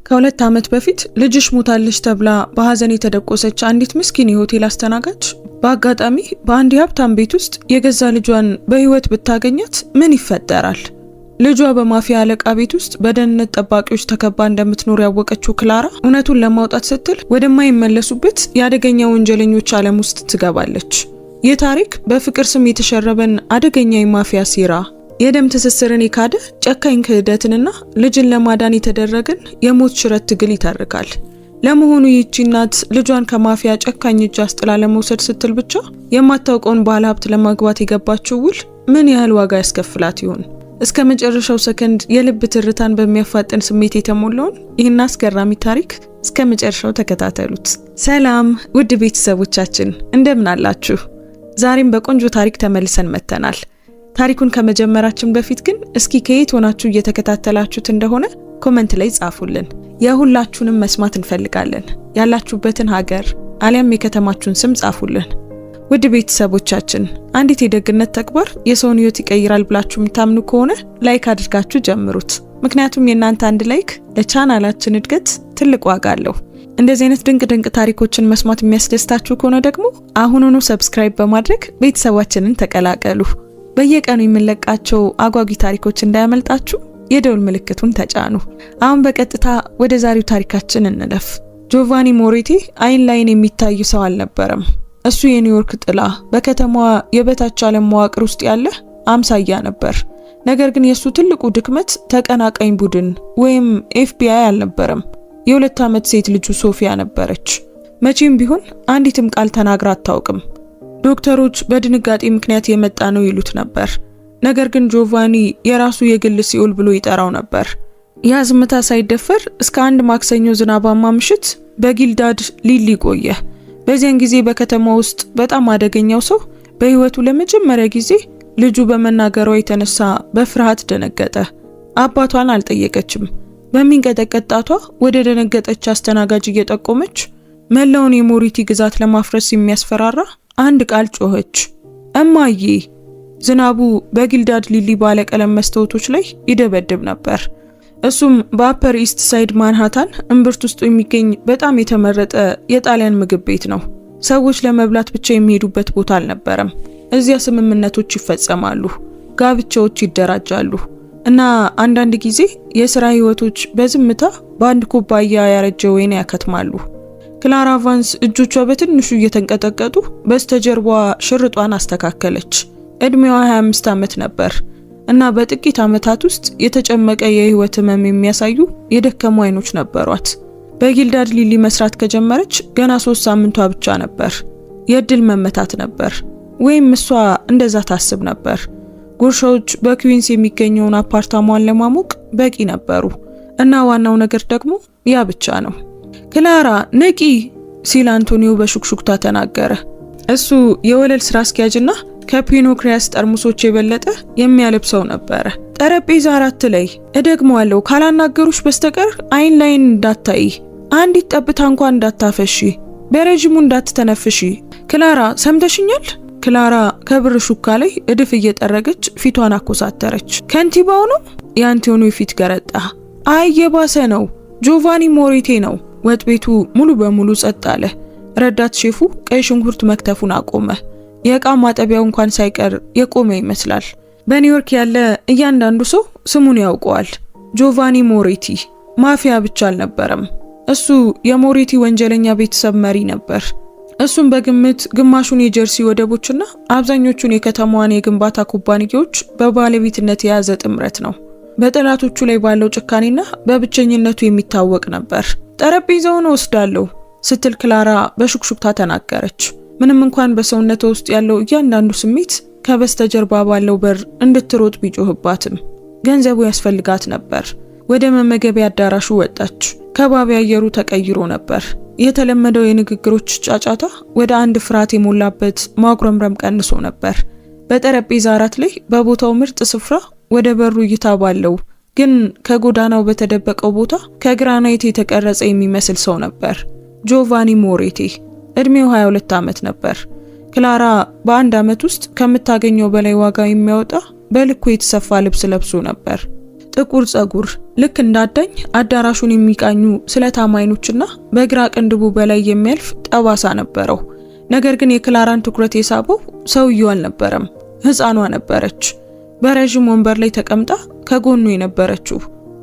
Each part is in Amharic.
ከ2 ዓመት በፊት ልጅሽ ሞታለች ተብላ በሐዘን የተደቆሰች አንዲት ምስኪን የሆቴል አስተናጋጅ በአጋጣሚ በአንድ ሀብታም ቤት ውስጥ የገዛ ልጇን በህይወት ብታገኛት ምን ይፈጠራል? ልጇ በማፊያ አለቃ ቤት ውስጥ በደህንነት ጠባቂዎች ተከባ እንደምትኖር ያወቀችው ክላራ እውነቱን ለማውጣት ስትል ወደማይመለሱበት የአደገኛ ወንጀለኞች ዓለም ውስጥ ትገባለች። ይህ ታሪክ በፍቅር ስም የተሸረበን አደገኛ የማፊያ ሴራ፣ የደም ትስስርን የካደ ጨካኝ ክህደትንና ልጅን ለማዳን የተደረገን የሞት ሽረት ትግል ይተርካል። ለመሆኑ ይህቺ እናት ልጇን ከማፊያ ጨካኝ እጅ አስጥላ ለመውሰድ ስትል ብቻ የማታውቀውን ባለሀብት ለማግባት የገባችው ውል ምን ያህል ዋጋ ያስከፍላት ይሆን? እስከ መጨረሻው ሰከንድ የልብ ትርታን በሚያፋጥን ስሜት የተሞላውን ይህን አስገራሚ ታሪክ እስከ መጨረሻው ተከታተሉት። ሰላም ውድ ቤተሰቦቻችን እንደምን አላችሁ? ዛሬም በቆንጆ ታሪክ ተመልሰን መጥተናል። ታሪኩን ከመጀመራችን በፊት ግን እስኪ ከየት ሆናችሁ እየተከታተላችሁት እንደሆነ ኮሜንት ላይ ጻፉልን። የሁላችሁንም መስማት እንፈልጋለን። ያላችሁበትን ሀገር አሊያም የከተማችሁን ስም ጻፉልን። ውድ ቤተሰቦቻችን አንዲት የደግነት ተግባር የሰውን ህይወት ይቀይራል ብላችሁ የምታምኑ ከሆነ ላይክ አድርጋችሁ ጀምሩት። ምክንያቱም የእናንተ አንድ ላይክ ለቻናላችን እድገት ትልቅ ዋጋ አለው። እንደዚህ አይነት ድንቅ ታሪኮችን መስማት የሚያስደስታችሁ ከሆነ ደግሞ አሁኑኑ ሰብስክራይብ በማድረግ ቤተሰባችንን ተቀላቀሉ። በየቀኑ የምንለቃቸው አጓጊ ታሪኮች እንዳያመልጣችሁ የደውል ምልክቱን ተጫኑ። አሁን በቀጥታ ወደ ዛሬው ታሪካችን እንለፍ። ጆቫኒ ሞሬቲ አይን ላይን የሚታይ ሰው አልነበረም። እሱ የኒውዮርክ ጥላ፣ በከተማዋ የበታች ዓለም መዋቅር ውስጥ ያለ አምሳያ ነበር። ነገር ግን የሱ ትልቁ ድክመት ተቀናቃኝ ቡድን ወይም ኤፍቢአይ አልነበረም። የ2 ዓመት ሴት ልጁ ሶፊያ ነበረች። መቼም ቢሆን አንዲትም ቃል ተናግራ አታውቅም። ዶክተሮች በድንጋጤ ምክንያት የመጣ ነው ይሉት ነበር። ነገር ግን ጆቫኒ የራሱ የግል ሲኦል ብሎ ይጠራው ነበር። ያ ዝምታ ሳይደፈር እስከ አንድ ማክሰኞ ዝናባማ ምሽት በጊልዳድ ሊሊ ቆየ። በዚያን ጊዜ በከተማ ውስጥ በጣም አደገኛው ሰው በህይወቱ ለመጀመሪያ ጊዜ ልጁ በመናገሯ የተነሳ በፍርሃት ደነገጠ። አባቷን አልጠየቀችም። በሚንቀጠቀጥ ጣቷ ወደ ደነገጠች አስተናጋጅ እየጠቆመች መላውን የሞሪቲ ግዛት ለማፍረስ የሚያስፈራራ አንድ ቃል ጮኸች። እማዬ። ዝናቡ በጊልዳድ ሊሊ ባለቀለም መስታወቶች ላይ ይደበድብ ነበር። እሱም በአፐር ኢስት ሳይድ ማንሃታን እምብርት ውስጥ የሚገኝ በጣም የተመረጠ የጣሊያን ምግብ ቤት ነው። ሰዎች ለመብላት ብቻ የሚሄዱበት ቦታ አልነበረም። እዚያ ስምምነቶች ይፈጸማሉ፣ ጋብቻዎች ይደራጃሉ እና አንዳንድ ጊዜ የሥራ ህይወቶች በዝምታ በአንድ ኩባያ ያረጀ ወይን ያከትማሉ። ክላራ ቫንስ እጆቿ በትንሹ እየተንቀጠቀጡ በስተጀርባዋ ሽርጧን አስተካከለች። እድሜዋ 25 ዓመት ነበር እና በጥቂት ዓመታት ውስጥ የተጨመቀ የህይወት ህመም የሚያሳዩ የደከሙ አይኖች ነበሯት። በጊልዳድ ሊሊ መስራት ከጀመረች ገና 3 ሳምንቷ ብቻ ነበር። የእድል መመታት ነበር፣ ወይም እሷ እንደዛ ታስብ ነበር። ጉርሻዎች በኩዊንስ የሚገኘውን አፓርታማዋን ለማሞቅ በቂ ነበሩ እና ዋናው ነገር ደግሞ ያ ብቻ ነው። ክላራ ነቂ ሲል አንቶኒዮ በሹክሹክታ ተናገረ። እሱ የወለል ስራ አስኪያጅና ከፒኖክሪያስ ጠርሙሶች የበለጠ የሚያለብሰው ነበር። ጠረጴዛ 4 ላይ እደግመዋለሁ፣ ካላናገሩሽ በስተቀር አይን ላይን እንዳታይ፣ አንዲት ጠብታ እንኳን እንዳታፈሺ፣ በረጅሙ እንዳትተነፍሺ። ክላራ ሰምተሽኛል? ክላራ ከብር ሹካ ላይ እድፍ እየጠረገች ፊቷን አኮሳተረች። ከንቲባው ነው? የአንቶኒዮ ፊት ገረጣ። አይ የባሰ ነው፣ ጆቫኒ ሞሬቲ ነው። ወጥ ቤቱ ሙሉ በሙሉ ጸጥ አለ። ረዳት ሼፉ ቀይ ሽንኩርት መክተፉን አቆመ። የእቃ ማጠቢያው እንኳን ሳይቀር የቆመ ይመስላል። በኒውዮርክ ያለ እያንዳንዱ ሰው ስሙን ያውቀዋል። ጆቫኒ ሞሬቲ ማፊያ ብቻ አልነበረም። እሱ የሞሬቲ ወንጀለኛ ቤተሰብ መሪ ነበር። እሱም በግምት ግማሹን የጀርሲ ወደቦችና አብዛኞቹን የከተማዋን የግንባታ ኩባንያዎች በባለቤትነት የያዘ ጥምረት ነው። በጠላቶቹ ላይ ባለው ጭካኔና በብቸኝነቱ የሚታወቅ ነበር። ጠረጴዛውን ወስዳለሁ ስትል ክላራ በሹክሹክታ ተናገረች። ምንም እንኳን በሰውነቷ ውስጥ ያለው እያንዳንዱ ስሜት ከበስተጀርባ ባለው በር እንድትሮጥ ቢጮህባትም ገንዘቡ ያስፈልጋት ነበር። ወደ መመገቢያ አዳራሹ ወጣች። ከባቢ አየሩ ተቀይሮ ነበር። የተለመደው የንግግሮች ጫጫታ ወደ አንድ ፍርሃት የሞላበት ማጉረምረም ቀንሶ ነበር። በጠረጴዛ 4 ላይ በቦታው ምርጥ ስፍራ ወደ በሩ እይታ ባለው ግን ከጎዳናው በተደበቀው ቦታ ከግራናይት የተቀረጸ የሚመስል ሰው ነበር። ጆቫኒ ሞሬቲ። እድሜው 22 ዓመት ነበር። ክላራ በአንድ ዓመት ውስጥ ከምታገኘው በላይ ዋጋ የሚያወጣ በልኩ የተሰፋ ልብስ ለብሶ ነበር። ጥቁር ጸጉር፣ ልክ እንዳዳኝ አዳራሹን የሚቃኙ ስለታም አይኖችና በግራ ቅንድቡ በላይ የሚያልፍ ጠባሳ ነበረው። ነገር ግን የክላራን ትኩረት የሳበው ሰውየው አልነበረም፣ ሕፃኗ ነበረች። በረዥም ወንበር ላይ ተቀምጣ ከጎኑ የነበረችው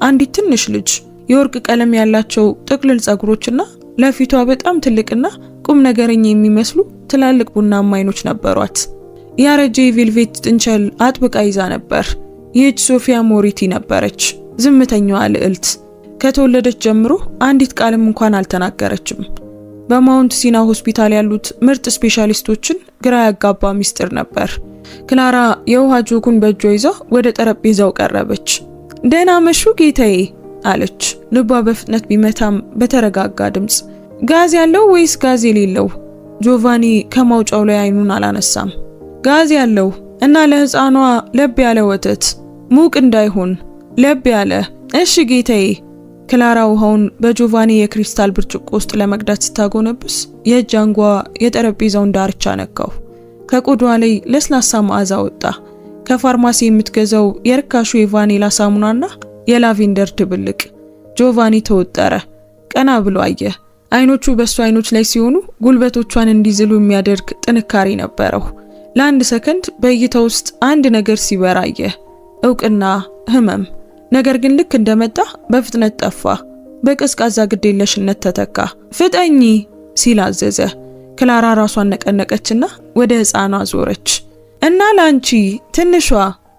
አንዲት ትንሽ ልጅ፣ የወርቅ ቀለም ያላቸው ጥቅልል ጸጉሮችና ለፊቷ በጣም ትልቅና ቁም ነገረኛ የሚመስሉ ትላልቅ ቡናማ አይኖች ነበሯት። ያረጀ የቬልቬት ጥንቸል አጥብቃ ይዛ ነበር። ይህች ሶፊያ ሞሪቲ ነበረች፣ ዝምተኛዋ ልዕልት። ከተወለደች ጀምሮ አንዲት ቃልም እንኳን አልተናገረችም። በማውንት ሲና ሆስፒታል ያሉት ምርጥ ስፔሻሊስቶችን ግራ ያጋባ ሚስጥር ነበር። ክላራ የውሃ ጆጉን በእጇ ይዛ ወደ ጠረጴዛው ቀረበች። ደህና መሹ ጌታዬ አለች፣ ልቧ በፍጥነት ቢመታም በተረጋጋ ድምፅ። ጋዝ ያለው ወይስ ጋዝ የሌለው? ጆቫኒ ከማውጫው ላይ አይኑን አላነሳም። ጋዝ ያለው እና ለሕፃኗ ለብ ያለ ወተት፣ ሙቅ እንዳይሆን ለብ ያለ። እሺ ጌታዬ። ክላራ ውሃውን በጆቫኒ የክሪስታል ብርጭቆ ውስጥ ለመቅዳት ስታጎነብስ የእጅ አንጓ የጠረጴዛውን ዳርቻ ነካው። ከቆዳዋ ላይ ለስላሳ መዓዛ ወጣ። ከፋርማሲ የምትገዛው የርካሹ የቫኒላ ሳሙናና የላቬንደር ድብልቅ። ጆቫኒ ተወጠረ። ቀና ብሎ አየ። አይኖቹ በሱ አይኖች ላይ ሲሆኑ ጉልበቶቿን እንዲዝሉ የሚያደርግ ጥንካሬ ነበረው። ለአንድ ሰከንድ በእይታ ውስጥ አንድ ነገር ሲበራ አየ። እውቅና፣ ህመም። ነገር ግን ልክ እንደመጣ በፍጥነት ጠፋ። በቀዝቃዛ ግዴለሽነት ተተካ። ፍጠኚ ሲል አዘዘ። ክላራ ራሷን ነቀነቀችና ወደ ሕፃኗ ዞረች። እና ላንቺ ትንሿ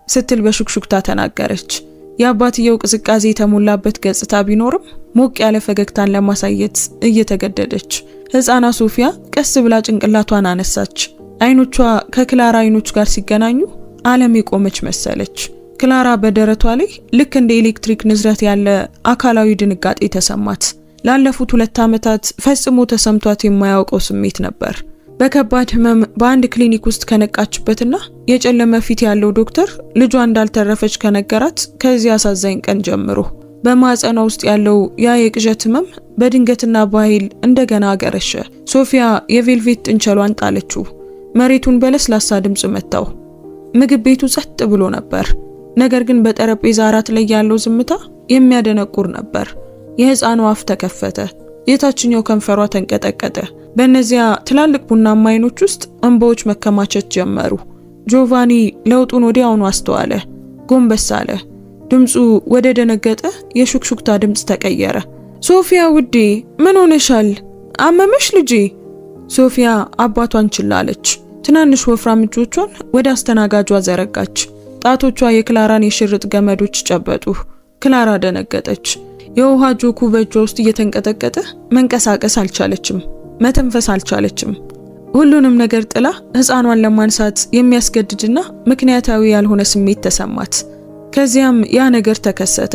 ስትል በሹክሹክታ ተናገረች። የአባትየው ቅዝቃዜ የተሞላበት ገጽታ ቢኖርም ሞቅ ያለ ፈገግታን ለማሳየት እየተገደደች ሕፃኗ ሶፊያ ቀስ ብላ ጭንቅላቷን አነሳች። አይኖቿ ከክላራ አይኖች ጋር ሲገናኙ ዓለም የቆመች መሰለች። ክላራ በደረቷ ላይ ልክ እንደ ኤሌክትሪክ ንዝረት ያለ አካላዊ ድንጋጤ ተሰማት። ላለፉት 2 ዓመታት ፈጽሞ ተሰምቷት የማያውቀው ስሜት ነበር። በከባድ ህመም በአንድ ክሊኒክ ውስጥ ከነቃችበትና የጨለመ ፊት ያለው ዶክተር ልጇ እንዳልተረፈች ከነገራት ከዚህ አሳዛኝ ቀን ጀምሮ በማህፀኗ ውስጥ ያለው ያ የቅዠት ህመም በድንገትና በኃይል እንደገና አገረሸ። ሶፊያ የቬልቬት ጥንቸሏን ጣለችው። መሬቱን በለስላሳ ድምፅ መታው። ምግብ ቤቱ ጸጥ ብሎ ነበር። ነገር ግን በጠረጴዛ አራት ላይ ያለው ዝምታ የሚያደነቁር ነበር። የሕፃኗ አፍ ተከፈተ። የታችኛው ከንፈሯ ተንቀጠቀጠ። በእነዚያ ትላልቅ ቡናማ አይኖች ውስጥ እንባዎች መከማቸት ጀመሩ። ጆቫኒ ለውጡን ወዲያውኑ አስተዋለ። ጎንበስ አለ። ድምፁ ወደ ደነገጠ የሹክሹክታ ድምፅ ተቀየረ። ሶፊያ ውዴ፣ ምን ሆነሻል? አመመሽ ልጄ? ሶፊያ አባቷን ችላለች። ትናንሽ ወፍራም እጆቿን ወደ አስተናጋጇ ዘረጋች። ጣቶቿ የክላራን የሽርጥ ገመዶች ጨበጡ። ክላራ ደነገጠች። የውሃ ጆኩ በእጇ ውስጥ እየተንቀጠቀጠ መንቀሳቀስ አልቻለችም፣ መተንፈስ አልቻለችም። ሁሉንም ነገር ጥላ ሕፃኗን ለማንሳት የሚያስገድድና ምክንያታዊ ያልሆነ ስሜት ተሰማት። ከዚያም ያ ነገር ተከሰተ።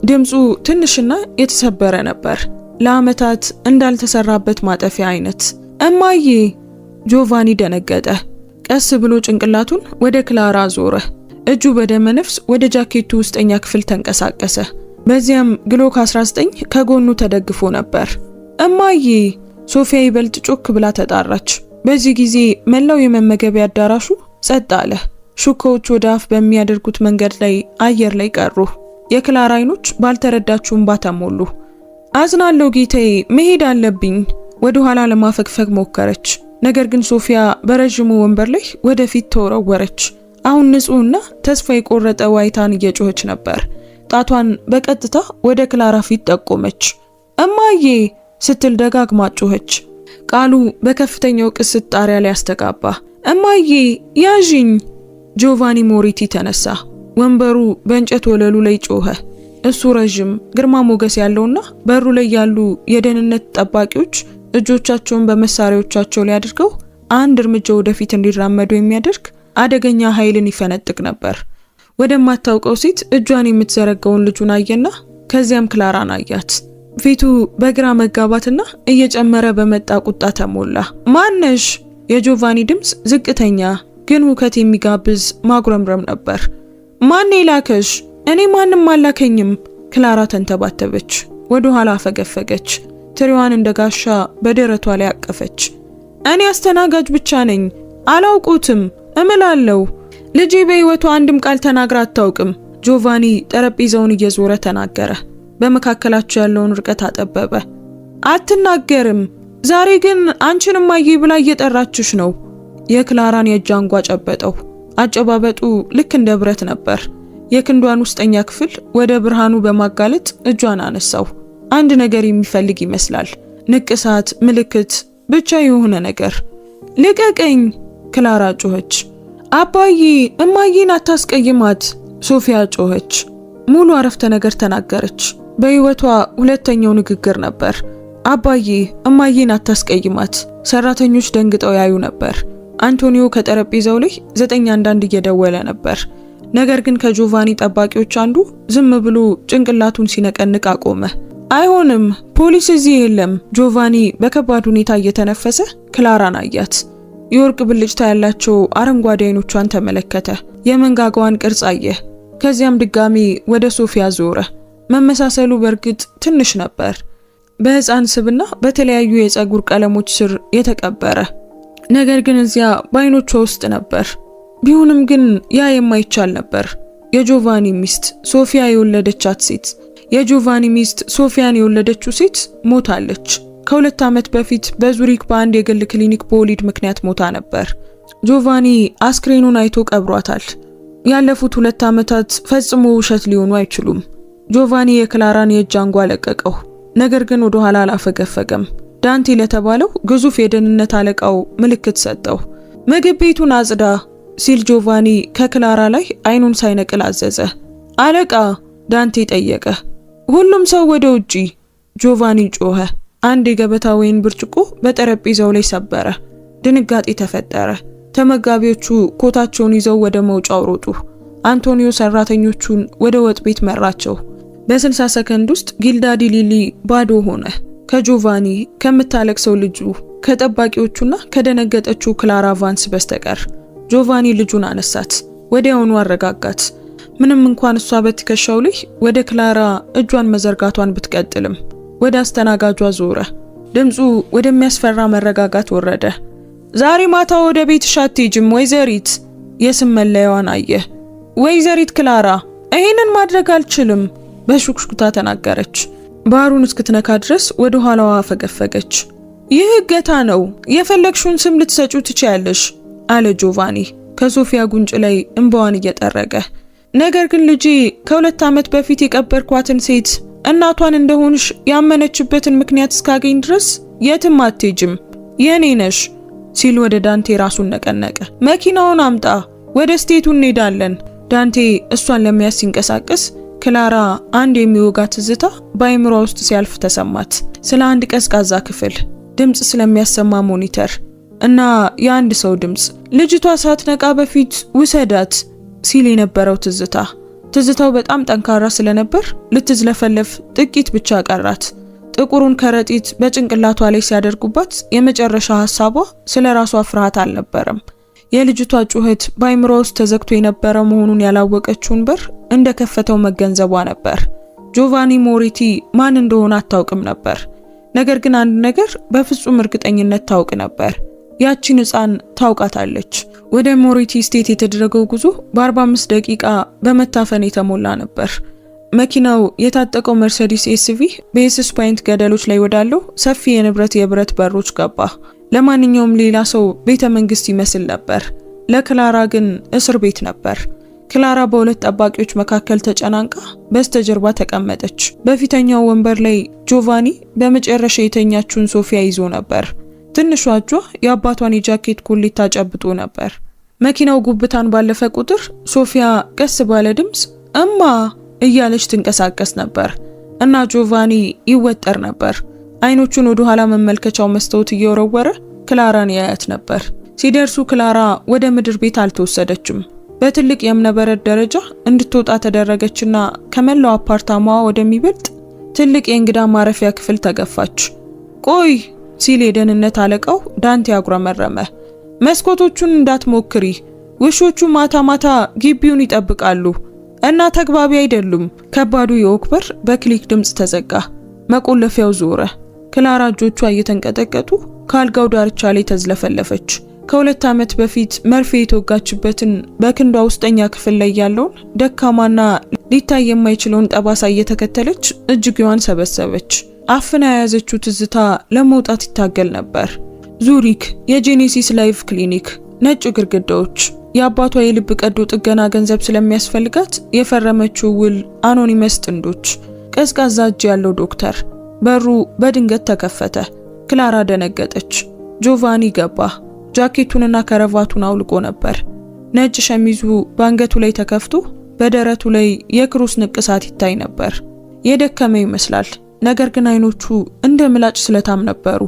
ድምፁ ትንሽና የተሰበረ ነበር፣ ለዓመታት እንዳልተሰራበት ማጠፊያ አይነት። እማዬ! ጆቫኒ ደነገጠ። ቀስ ብሎ ጭንቅላቱን ወደ ክላራ ዞረ። እጁ በደመ ነፍስ ወደ ጃኬቱ ውስጠኛ ክፍል ተንቀሳቀሰ። በዚያም ግሎክ 19 ከጎኑ ተደግፎ ነበር። እማዬ! ሶፊያ ይበልጥ ጮክ ብላ ተጣራች። በዚህ ጊዜ መላው የመመገቢያ አዳራሹ ጸጥ አለ። ሹካዎች ወደ አፍ በሚያደርጉት መንገድ ላይ አየር ላይ ቀሩ። የክላራ አይኖች ባልተረዳችው እንባ ተሞሉ። አዝናለሁ ጌታዬ፣ መሄድ አለብኝ። ወደ ኋላ ለማፈግፈግ ሞከረች። ነገር ግን ሶፊያ በረጅሙ ወንበር ላይ ወደፊት ተወረወረች። አሁን ንጹህና ተስፋ የቆረጠ ዋይታን እየጮኸች ነበር። ጣቷን በቀጥታ ወደ ክላራ ፊት ጠቆመች። እማዬ ስትል ደጋግማ ጮኸች። ቃሉ በከፍተኛው ቅስት ጣሪያ ላይ አስተጋባ። እማዬ ያዥኝ! ጆቫኒ ሞሪቲ ተነሳ። ወንበሩ በእንጨት ወለሉ ላይ ጮኸ። እሱ ረጅም ግርማ ሞገስ ያለውና በሩ ላይ ያሉ የደህንነት ጠባቂዎች እጆቻቸውን በመሳሪያዎቻቸው ላይ አድርገው አንድ እርምጃ ወደፊት እንዲራመዱ የሚያደርግ አደገኛ ኃይልን ይፈነጥቅ ነበር። ወደማታውቀው ሴት እጇን የምትዘረጋውን ልጁን አየና ከዚያም ክላራን አያት። ፊቱ በግራ መጋባትና እየጨመረ በመጣ ቁጣ ተሞላ። ማነሽ? የጆቫኒ ድምፅ ዝቅተኛ ግን ሁከት የሚጋብዝ ማጉረምረም ነበር። ማን ይላከሽ? እኔ ማንም አላከኝም። ክላራ ተንተባተበች። ወደ ኋላ ፈገፈገች። ትሪዋን እንደጋሻ በደረቷ ላይ አቀፈች። እኔ አስተናጋጅ ብቻ ነኝ። አላውቁትም እምላለሁ። ልጄ በህይወቷ አንድም ቃል ተናግራ አታውቅም። ጆቫኒ ጠረጴዛውን እየዞረ ተናገረ። በመካከላቸው ያለውን ርቀት አጠበበ። አትናገርም። ዛሬ ግን አንቺንም እማዬ ብላ እየጠራችሽ ነው። የክላራን የእጅ አንጓ ጨበጠው። አጨባበጡ ልክ እንደ ብረት ነበር። የክንዷን ውስጠኛ ክፍል ወደ ብርሃኑ በማጋለጥ እጇን አነሳው። አንድ ነገር የሚፈልግ ይመስላል። ንቅሳት፣ ምልክት፣ ብቻ የሆነ ነገር። ልቀቀኝ! ክላራ ጮኸች። አባዬ እማዬን አታስቀይማት! ሶፊያ ጮኸች። ሙሉ አረፍተ ነገር ተናገረች። በህይወቷ ሁለተኛው ንግግር ነበር። አባዬ እማዬን አታስቀይማት። ሰራተኞች ደንግጠው ያዩ ነበር። አንቶኒዮ ከጠረጴዛው ላይ 911 እየደወለ ነበር። ነገር ግን ከጆቫኒ ጠባቂዎች አንዱ ዝም ብሎ ጭንቅላቱን ሲነቀንቅ አቆመ። አይሆንም፣ ፖሊስ እዚህ የለም። ጆቫኒ በከባድ ሁኔታ እየተነፈሰ ክላራን አያት። የወርቅ ብልጭታ ያላቸው አረንጓዴ አይኖቿን ተመለከተ። የመንጋጋዋን ቅርጽ አየ። ከዚያም ድጋሚ ወደ ሶፊያ ዞረ። መመሳሰሉ በእርግጥ ትንሽ ነበር። በህፃን ስብና በተለያዩ የፀጉር ቀለሞች ስር የተቀበረ ነገር ግን እዚያ በአይኖቿ ውስጥ ነበር። ቢሆንም ግን ያ የማይቻል ነበር። የጆቫኒ ሚስት ሶፊያ የወለደቻት ሴት የጆቫኒ ሚስት ሶፊያን የወለደችው ሴት ሞታለች። ከ2 ዓመት በፊት በዙሪክ በአንድ የግል ክሊኒክ በወሊድ ምክንያት ሞታ ነበር። ጆቫኒ አስክሬኑን አይቶ ቀብሯታል። ያለፉት 2 ዓመታት ፈጽሞ ውሸት ሊሆኑ አይችሉም። ጆቫኒ የክላራን የእጅ አንጓ ለቀቀው። ነገር ግን ወደ ኋላ አላፈገፈገም። ዳንቲ ለተባለው ግዙፍ የደህንነት አለቃው ምልክት ሰጠው። ምግብ ቤቱን አጽዳ ሲል ጆቫኒ ከክላራ ላይ አይኑን ሳይነቅል አዘዘ። አለቃ? ዳንቲ ጠየቀ። ሁሉም ሰው ወደ ውጪ! ጆቫኒ ጮኸ። አንድ የገበታ ወይን ብርጭቆ በጠረጴዛው ላይ ሰበረ። ድንጋጤ ተፈጠረ። ተመጋቢዎቹ ኮታቸውን ይዘው ወደ መውጫው ሮጡ። አንቶኒዮ ሰራተኞቹን ወደ ወጥ ቤት መራቸው። በ60 ሰከንድ ውስጥ ጊልዳዲ ሊሊ ባዶ ሆነ። ከጆቫኒ፣ ከምታለቅሰው ልጁ፣ ከጠባቂዎቹና ከደነገጠችው ክላራ ቫንስ በስተቀር። ጆቫኒ ልጁን አነሳት። ወዲያውኑ አረጋጋት። ምንም እንኳን እሷ በትከሻው ላይ ወደ ክላራ እጇን መዘርጋቷን ብትቀጥልም ወደ አስተናጋጇ ዞረ። ድምፁ ወደሚያስፈራ መረጋጋት ወረደ። ዛሬ ማታ ወደ ቤትሽ አትሄጂም ወይዘሪት? የስም መለያዋን አየ። ወይዘሪት ክላራ፣ ይሄንን ማድረግ አልችልም በሹክሹክታ ተናገረች። ባሩን እስክትነካ ድረስ ወደ ኋላዋ ፈገፈገች። ይህ እገታ ነው። የፈለግሽውን ስም ልትሰጪው ትችያለሽ አለ ጆቫኒ ከሶፊያ ጉንጭ ላይ እንባዋን እየጠረገ። ነገር ግን ልጄ ከ2 ዓመት በፊት የቀበርኳትን ሴት እናቷን እንደሆንሽ ያመነችበትን ምክንያት እስካገኝ ድረስ የትም አትሄጂም፣ የኔ ነሽ ሲል ወደ ዳንቴ ራሱን ነቀነቀ። መኪናውን አምጣ፣ ወደ ስቴቱ እንሄዳለን። ዳንቴ እሷን ለመያዝ ሲንቀሳቀስ ክላራ አንድ የሚወጋ ትዝታ በአይምሯ ውስጥ ሲያልፍ ተሰማት። ስለ አንድ ቀዝቃዛ ክፍል፣ ድምጽ ስለሚያሰማ ሞኒተር እና የአንድ ሰው ድምጽ። ልጅቷ ሳትነቃ በፊት ውሰዳት ሲል የነበረው ትዝታ። ትዝታው በጣም ጠንካራ ስለነበር ልትዝለፈለፍ ጥቂት ብቻ ቀራት። ጥቁሩን ከረጢት በጭንቅላቷ ላይ ሲያደርጉባት የመጨረሻ ሐሳቧ ስለ ራሷ ፍርሃት አልነበረም። የልጅቷ ጩኸት በአይምሯ ውስጥ ተዘግቶ የነበረ መሆኑን ያላወቀችውን በር እንደከፈተው መገንዘቧ ነበር። ጆቫኒ ሞሪቲ ማን እንደሆነ አታውቅም ነበር። ነገር ግን አንድ ነገር በፍጹም እርግጠኝነት ታውቅ ነበር። ያቺን ሕፃን ታውቃታለች። ወደ ሞሪቲ ስቴት የተደረገው ጉዞ በ45 ደቂቃ በመታፈን የተሞላ ነበር። መኪናው የታጠቀው መርሴዲስ ኤስቪ በኤስስ ፖይንት ገደሎች ላይ ወዳለው ሰፊ የንብረት የብረት በሮች ገባ። ለማንኛውም ሌላ ሰው ቤተ መንግስት ይመስል ነበር። ለክላራ ግን እስር ቤት ነበር። ክላራ በሁለት ጠባቂዎች መካከል ተጨናንቃ በስተጀርባ ተቀመጠች። በፊተኛው ወንበር ላይ ጆቫኒ በመጨረሻ የተኛችውን ሶፊያ ይዞ ነበር። ትንሿ እጇ የአባቷን የጃኬት ኮሌታ ጨብጦ ነበር። መኪናው ጉብታን ባለፈ ቁጥር ሶፊያ ቀስ ባለ ድምፅ እማ እያለች ትንቀሳቀስ ነበር እና ጆቫኒ ይወጠር ነበር። አይኖቹን ወደ ኋላ መመልከቻው መስታወት እየወረወረ ክላራን ያያት ነበር። ሲደርሱ ክላራ ወደ ምድር ቤት አልተወሰደችም። በትልቅ የእምነበረድ ደረጃ እንድትወጣ ተደረገችና ከመላው አፓርታማዋ ወደሚበልጥ ትልቅ የእንግዳ ማረፊያ ክፍል ተገፋች። ቆይ ሲል የደህንነት አለቃው ዳንቴ አጉረመረመ። መስኮቶቹን እንዳትሞክሪ፣ ውሾቹ ማታ ማታ ግቢውን ይጠብቃሉ እና ተግባቢ አይደሉም። ከባዱ የኦክ በር በክሊክ ድምፅ ተዘጋ። መቆለፊያው ዞረ። ክላራ እጆቿ እየተንቀጠቀጡ ካልጋው ዳርቻ ላይ ተዝለፈለፈች። ከ2 ዓመት በፊት መርፌ የተወጋችበትን በክንዷ ውስጠኛ ክፍል ላይ ያለውን ደካማና ሊታይ የማይችለውን ጠባሳ እየተከተለች እጅጌዋን ሰበሰበች። አፍና የያዘችው ትዝታ ለመውጣት ይታገል ነበር። ዙሪክ፣ የጄኔሲስ ላይፍ ክሊኒክ፣ ነጭ ግድግዳዎች፣ የአባቷ የልብ ቀዶ ጥገና ገንዘብ ስለሚያስፈልጋት የፈረመችው ውል፣ አኖኒመስ ጥንዶች፣ ቀዝቃዛ እጅ ያለው ዶክተር። በሩ በድንገት ተከፈተ። ክላራ ደነገጠች። ጆቫኒ ገባ። ጃኬቱንና ከረቫቱን አውልቆ ነበር። ነጭ ሸሚዙ በአንገቱ ላይ ተከፍቶ በደረቱ ላይ የክሩስ ንቅሳት ይታይ ነበር። የደከመ ይመስላል፣ ነገር ግን አይኖቹ እንደ ምላጭ ስለታም ነበሩ።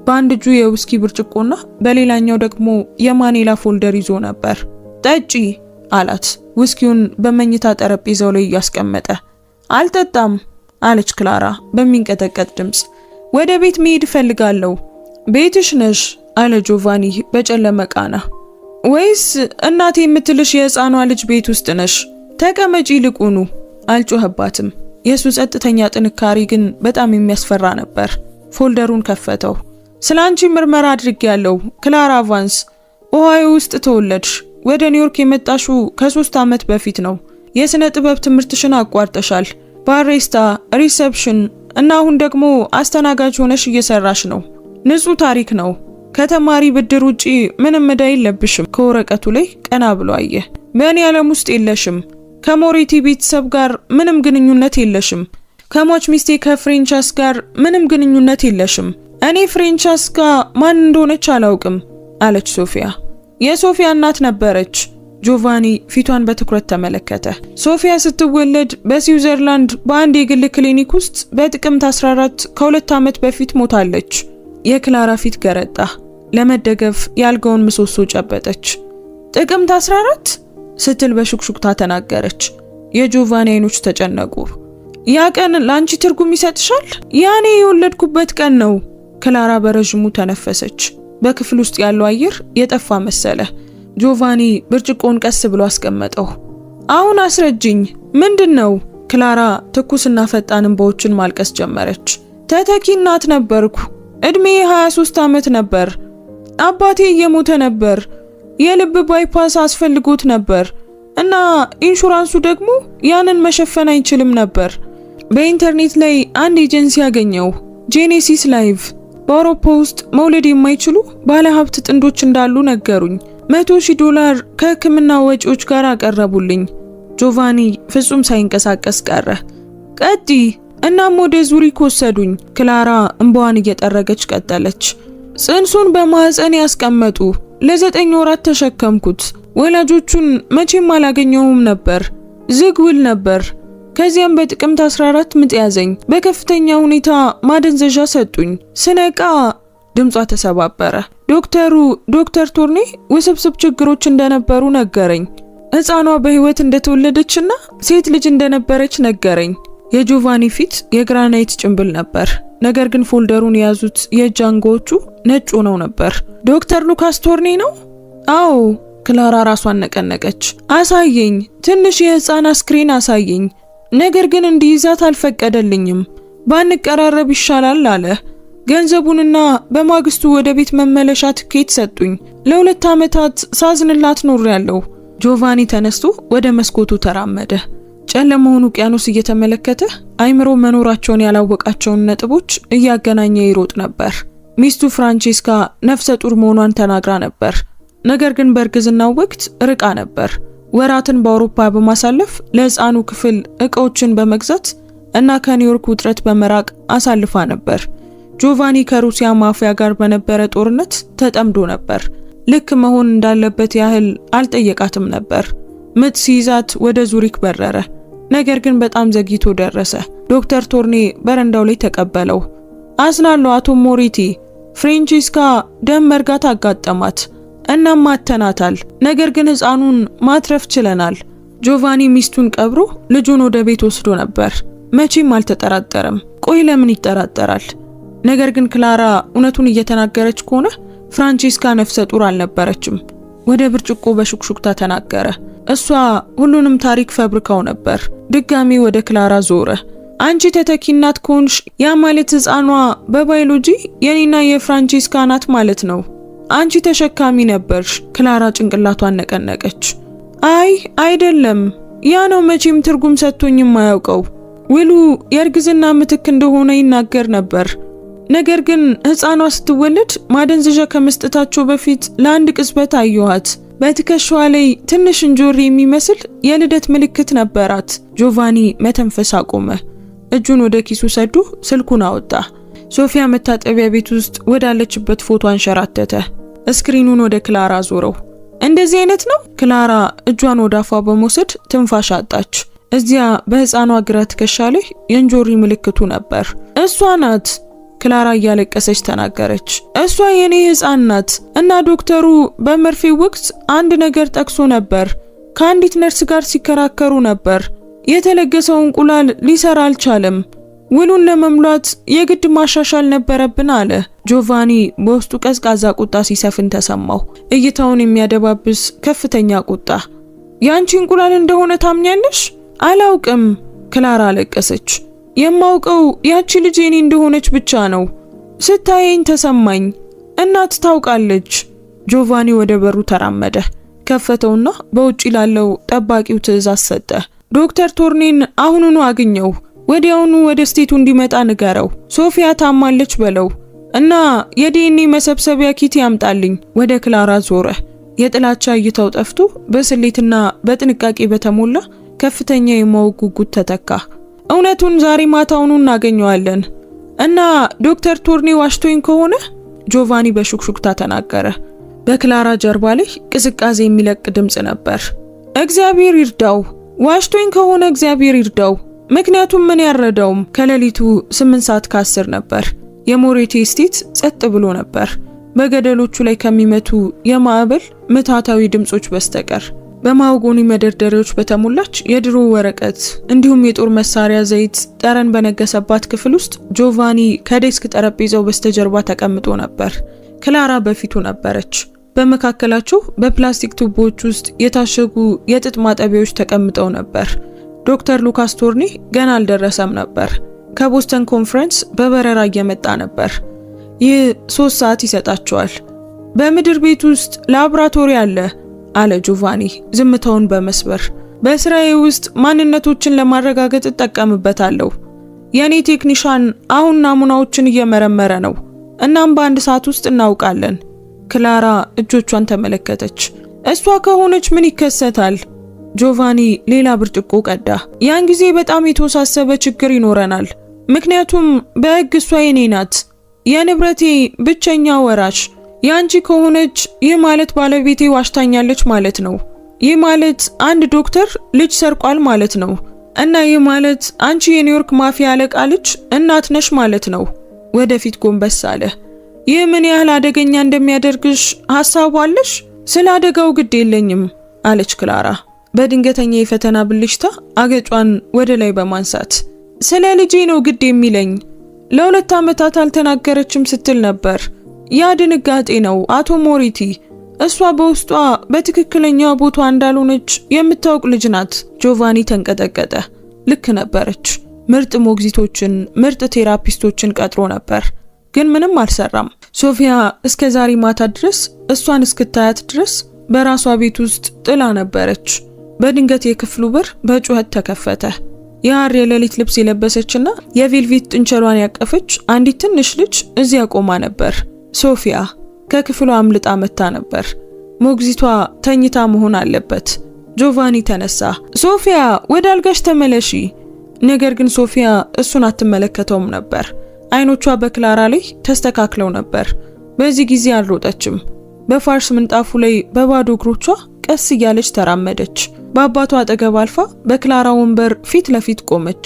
በአንድ እጁ የውስኪ ብርጭቆና በሌላኛው ደግሞ የማኔላ ፎልደር ይዞ ነበር። ጠጪ አላት፣ ውስኪውን በመኝታ ጠረጴዛው ላይ እያስቀመጠ። አልጠጣም አለች ክላራ በሚንቀጠቀጥ ድምጽ። ወደ ቤት መሄድ እፈልጋለሁ። ቤትሽ ነሽ አለ ጆቫኒ በጨለመ ቃና። ወይስ እናቴ የምትልሽ የሕፃኗ ልጅ ቤት ውስጥ ነሽ? ተቀመጪ ልቁኑ። አልጮህባትም። የሱ ጸጥተኛ ጥንካሬ ግን በጣም የሚያስፈራ ነበር። ፎልደሩን ከፈተው። ስላንቺ ምርመራ አድርጌያለሁ ክላራ ቫንስ። ኦሃዮ ውስጥ ተወለድሽ። ወደ ኒውዮርክ የመጣሽው ከ3 ዓመት በፊት ነው። የሥነ ጥበብ ትምህርትሽን አቋርጠሻል። ባሬስታ፣ ሪሴፕሽን እና አሁን ደግሞ አስተናጋጅ ሆነሽ እየሰራሽ ነው። ንጹህ ታሪክ ነው። ከተማሪ ብድር ውጪ ምንም ዕዳ የለብሽም። ከወረቀቱ ላይ ቀና ብሎ አየ። በእኔ ዓለም ውስጥ የለሽም። ከሞሬቲ ቤተሰብ ጋር ምንም ግንኙነት የለሽም። ከሟች ሚስቴ ከፍሬንቻስ ጋር ምንም ግንኙነት የለሽም። እኔ ፍሬንቻስካ ማን እንደሆነች አላውቅም አለች ሶፊያ። የሶፊያ እናት ነበረች። ጆቫኒ ፊቷን በትኩረት ተመለከተ። ሶፊያ ስትወለድ በስዊዘርላንድ በአንድ የግል ክሊኒክ ውስጥ በጥቅምት 14 ከ2 ዓመት በፊት ሞታለች። የክላራ ፊት ገረጣ። ለመደገፍ ያልጋውን ምሰሶ ጨበጠች። ጥቅምት 14 ስትል በሹክሹክታ ተናገረች። የጆቫኒ አይኖች ተጨነቁ። ያ ቀን ላንቺ ትርጉም ይሰጥሻል? ያኔ የወለድኩበት ቀን ነው። ክላራ በረጅሙ ተነፈሰች። በክፍል ውስጥ ያለው አየር የጠፋ መሰለ። ጆቫኒ ብርጭቆውን ቀስ ብሎ አስቀመጠው። አሁን አስረጅኝ፣ ምንድነው? ክላራ ትኩስና ፈጣን እንባዎችን ማልቀስ ጀመረች። ተተኪ እናት ነበርኩ። እድሜ 23 ዓመት ነበር። አባቴ እየሞተ ነበር። የልብ ባይፓስ አስፈልጎት ነበር እና ኢንሹራንሱ ደግሞ ያንን መሸፈን አይችልም ነበር። በኢንተርኔት ላይ አንድ ኤጀንሲ ያገኘው፣ ጄኔሲስ ላይቭ። በአውሮፓ ውስጥ መውለድ የማይችሉ ባለሀብት ጥንዶች እንዳሉ ነገሩኝ። $100,000 ከሕክምና ወጪዎች ጋር አቀረቡልኝ። ጆቫኒ ፍጹም ሳይንቀሳቀስ ቀረ። ቀጢ። እናም ወደ ዙሪክ ወሰዱኝ። ክላራ እንባዋን እየጠረገች ቀጠለች። ጽንሱን በማህፀን ያስቀመጡ። ለ9 ወራት ተሸከምኩት። ወላጆቹን መቼም አላገኘውም ነበር። ዝግ ውል ነበር። ከዚያም በጥቅምት 14 ምጥ ያዘኝ። በከፍተኛ ሁኔታ ማደንዘዣ ሰጡኝ። ስነቃ ድምጿ ተሰባበረ። ዶክተር ቶርኔ ውስብስብ ችግሮች እንደነበሩ ነገረኝ። ሕፃኗ በህይወት እንደተወለደችና ሴት ልጅ እንደነበረች ነገረኝ። የጆቫኒ ፊት የግራናይት ጭንብል ነበር፣ ነገር ግን ፎልደሩን የያዙት የእጅ አንጓዎቹ ነጭ ሆነው ነበር። ዶክተር ሉካስ ቶርኔ ነው? አዎ። ክላራ ራሷን ነቀነቀች። አሳየኝ፣ ትንሽ የሕፃን አስክሬን አሳየኝ። ነገር ግን እንዲይዛት አልፈቀደልኝም። ባንቀራረብ ይሻላል አለ። ገንዘቡንና በማግስቱ ወደ ቤት መመለሻ ትኬት ሰጡኝ። ለ2 ዓመታት ሳዝንላት ኖሬያለሁ። ጆቫኒ ተነስቶ ወደ መስኮቱ ተራመደ። ጨለማውን ውቅያኖስ እየተመለከተ አይምሮ መኖራቸውን ያላወቃቸውን ነጥቦች እያገናኘ ይሮጥ ነበር። ሚስቱ ፍራንቼስካ ነፍሰ ጡር መሆኗን ተናግራ ነበር። ነገር ግን በእርግዝናው ወቅት ርቃ ነበር። ወራትን በአውሮፓ በማሳለፍ ለሕፃኑ ክፍል ዕቃዎችን በመግዛት እና ከኒውዮርክ ውጥረት በመራቅ አሳልፋ ነበር። ጆቫኒ ከሩሲያ ማፊያ ጋር በነበረ ጦርነት ተጠምዶ ነበር። ልክ መሆን እንዳለበት ያህል አልጠየቃትም ነበር። ምጥ ሲይዛት ወደ ዙሪክ በረረ። ነገር ግን በጣም ዘግይቶ ደረሰ። ዶክተር ቶርኔ በረንዳው ላይ ተቀበለው። አዝናለሁ አቶ ሞሪቲ፣ ፍሬንቼስካ ደም መርጋት አጋጠማት። እናም ማተናታል። ነገር ግን ሕፃኑን ማትረፍ ችለናል። ጆቫኒ ሚስቱን ቀብሮ ልጁን ወደ ቤት ወስዶ ነበር። መቼም አልተጠራጠረም። ቆይ ለምን ይጠራጠራል? ነገር ግን ክላራ እውነቱን እየተናገረች ከሆነ ፍራንቼስካ ነፍሰ ጡር አልነበረችም። ወደ ብርጭቆ በሹክሹክታ ተናገረ። እሷ ሁሉንም ታሪክ ፈብርከው ነበር። ድጋሚ ወደ ክላራ ዞረ። አንቺ ተተኪ እናት ከሆንሽ ያ ማለት ሕፃኗ በባዮሎጂ የኔና የፍራንቼስካ ናት ማለት ነው አንቺ ተሸካሚ ነበርሽ። ክላራ ጭንቅላቷን ነቀነቀች። አይ አይደለም፣ ያ ነው መቼም ትርጉም ሰጥቶኝ የማያውቀው። ውሉ የእርግዝና ምትክ እንደሆነ ይናገር ነበር። ነገር ግን ሕፃኗ ስትወለድ ማደንዘዣ ከመስጠታቸው በፊት ለአንድ ቅጽበት አየኋት። በትከሻዋ ላይ ትንሽ እንጆሪ የሚመስል የልደት ምልክት ነበራት። ጆቫኒ መተንፈስ አቆመ። እጁን ወደ ኪሱ ሰዶ ስልኩን አወጣ። ሶፊያ መታጠቢያ ቤት ውስጥ ወዳለችበት ፎቶ አንሸራተተ። ስክሪኑን ወደ ክላራ ዞረው። እንደዚህ አይነት ነው? ክላራ እጇን ወደ አፏ በመውሰድ ትንፋሽ አጣች። እዚያ በሕፃኗ ግራ ትከሻ ላይ የእንጆሪ ምልክቱ ነበር። እሷ ናት፣ ክላራ እያለቀሰች ተናገረች። እሷ የኔ ሕፃን ናት እና ዶክተሩ በመርፌ ወቅት አንድ ነገር ጠቅሶ ነበር። ከአንዲት ነርስ ጋር ሲከራከሩ ነበር። የተለገሰው እንቁላል ሊሰራ አልቻለም። ውሉን ለመሙላት የግድ ማሻሻል ነበረብን አለ። ጆቫኒ በውስጡ ቀዝቃዛ ቁጣ ሲሰፍን ተሰማው። እይታውን የሚያደባብስ ከፍተኛ ቁጣ። ያንቺ እንቁላል እንደሆነ ታምኛለሽ? አላውቅም፣ ክላራ አለቀሰች። የማውቀው ያቺ ልጅ የኔ እንደሆነች ብቻ ነው። ስታየኝ ተሰማኝ። እናት ታውቃለች። ጆቫኒ ወደ በሩ ተራመደ። ከፈተውና በውጪ ላለው ጠባቂው ትዕዛዝ ሰጠ። ዶክተር ቶርኔን አሁኑኑ አግኘው። ወዲያውኑ ወደ ስቴቱ እንዲመጣ ንገረው። ሶፊያ ታማለች በለው እና የዲኤንኤ መሰብሰቢያ ኪት ያምጣልኝ። ወደ ክላራ ዞረ። የጥላቻ እይታው ጠፍቶ በስሌትና በጥንቃቄ በተሞላ ከፍተኛ የማወቅ ጉጉት ተተካ። እውነቱን ዛሬ ማታውኑ እናገኘዋለን እና ዶክተር ቶርኔ ዋሽቶኝ ከሆነ ጆቫኒ በሹክሹክታ ተናገረ። በክላራ ጀርባ ላይ ቅዝቃዜ የሚለቅ ድምጽ ነበር። እግዚአብሔር ይርዳው። ዋሽቶኝ ከሆነ እግዚአብሔር ይርዳው። ምክንያቱም ምን ያረዳውም። ከሌሊቱ 8:10 ነበር። የሞሬቲ ስቴት ጸጥ ብሎ ነበር፣ በገደሎቹ ላይ ከሚመቱ የማዕበል ምታታዊ ድምጾች በስተቀር። በማውጎኒ መደርደሪያዎች በተሞላች የድሮ ወረቀት እንዲሁም የጦር መሳሪያ ዘይት ጠረን በነገሰባት ክፍል ውስጥ ጆቫኒ ከዴስክ ጠረጴዛው በስተጀርባ ተቀምጦ ነበር። ክላራ በፊቱ ነበረች። በመካከላቸው በፕላስቲክ ቱቦዎች ውስጥ የታሸጉ የጥጥ ማጠቢያዎች ተቀምጠው ነበር። ዶክተር ሉካስ ቶርኔ ገና አልደረሰም ነበር። ከቦስተን ኮንፈረንስ በበረራ እየመጣ ነበር። ይህ 3 ሰዓት ይሰጣቸዋል። በምድር ቤት ውስጥ ላብራቶሪ አለ ጆቫኒ ዝምታውን በመስበር። በስራዬ ውስጥ ማንነቶችን ለማረጋገጥ እጠቀምበታለሁ። የኔ ቴክኒሻን አሁን ናሙናዎችን እየመረመረ ነው። እናም በ1 ሰዓት ውስጥ እናውቃለን። ክላራ እጆቿን ተመለከተች። እሷ ከሆነች ምን ይከሰታል? ጆቫኒ ሌላ ብርጭቆ ቀዳ። ያን ጊዜ በጣም የተወሳሰበ ችግር ይኖረናል። ምክንያቱም በሕግ እሷ የኔ ናት፣ የንብረቴ ብቸኛ ወራሽ። ያንቺ ከሆነች ይህ ማለት ባለቤቴ ዋሽታኛለች ማለት ነው። ይህ ማለት አንድ ዶክተር ልጅ ሰርቋል ማለት ነው። እና ይህ ማለት አንቺ የኒውዮርክ ማፊያ አለቃ ልጅ እናት ነሽ ማለት ነው። ወደፊት ጎንበስ አለ። ይህ ምን ያህል አደገኛ እንደሚያደርግሽ ሐሳቡ አለሽ? ስለ አደጋው ግድ የለኝም አለች ክላራ በድንገተኛ የፈተና ብልሽታ አገጯን ወደ ላይ በማንሳት። ስለ ልጄ ነው ግድ የሚለኝ። ለ2 ዓመታት አልተናገረችም ስትል ነበር። ያ ድንጋጤ ነው አቶ ሞሪቲ። እሷ በውስጧ በትክክለኛ ቦታ እንዳልሆነች የምታውቅ ልጅ ናት። ጆቫኒ ተንቀጠቀጠ። ልክ ነበረች። ምርጥ ሞግዚቶችን፣ ምርጥ ቴራፒስቶችን ቀጥሮ ነበር፣ ግን ምንም አልሰራም። ሶፊያ እስከ ዛሬ ማታ ድረስ እሷን እስክታያት ድረስ በራሷ ቤት ውስጥ ጥላ ነበረች። በድንገት የክፍሉ በር በጩኸት ተከፈተ። የሐር የሌሊት ልብስ የለበሰችና የቬልቬት ጥንቸሏን ያቀፈች አንዲት ትንሽ ልጅ እዚያ ቆማ ነበር። ሶፊያ ከክፍሉ አምልጣ መታ ነበር። ሞግዚቷ ተኝታ መሆን አለበት። ጆቫኒ ተነሳ። ሶፊያ ወደ አልጋሽ ተመለሺ። ነገር ግን ሶፊያ እሱን አትመለከተውም ነበር። አይኖቿ በክላራ ላይ ተስተካክለው ነበር። በዚህ ጊዜ አልሮጠችም። በፋርስ ምንጣፉ ላይ በባዶ እግሮቿ ቀስ እያለች ተራመደች። በአባቷ አጠገብ አልፋ በክላራ ወንበር ፊት ለፊት ቆመች።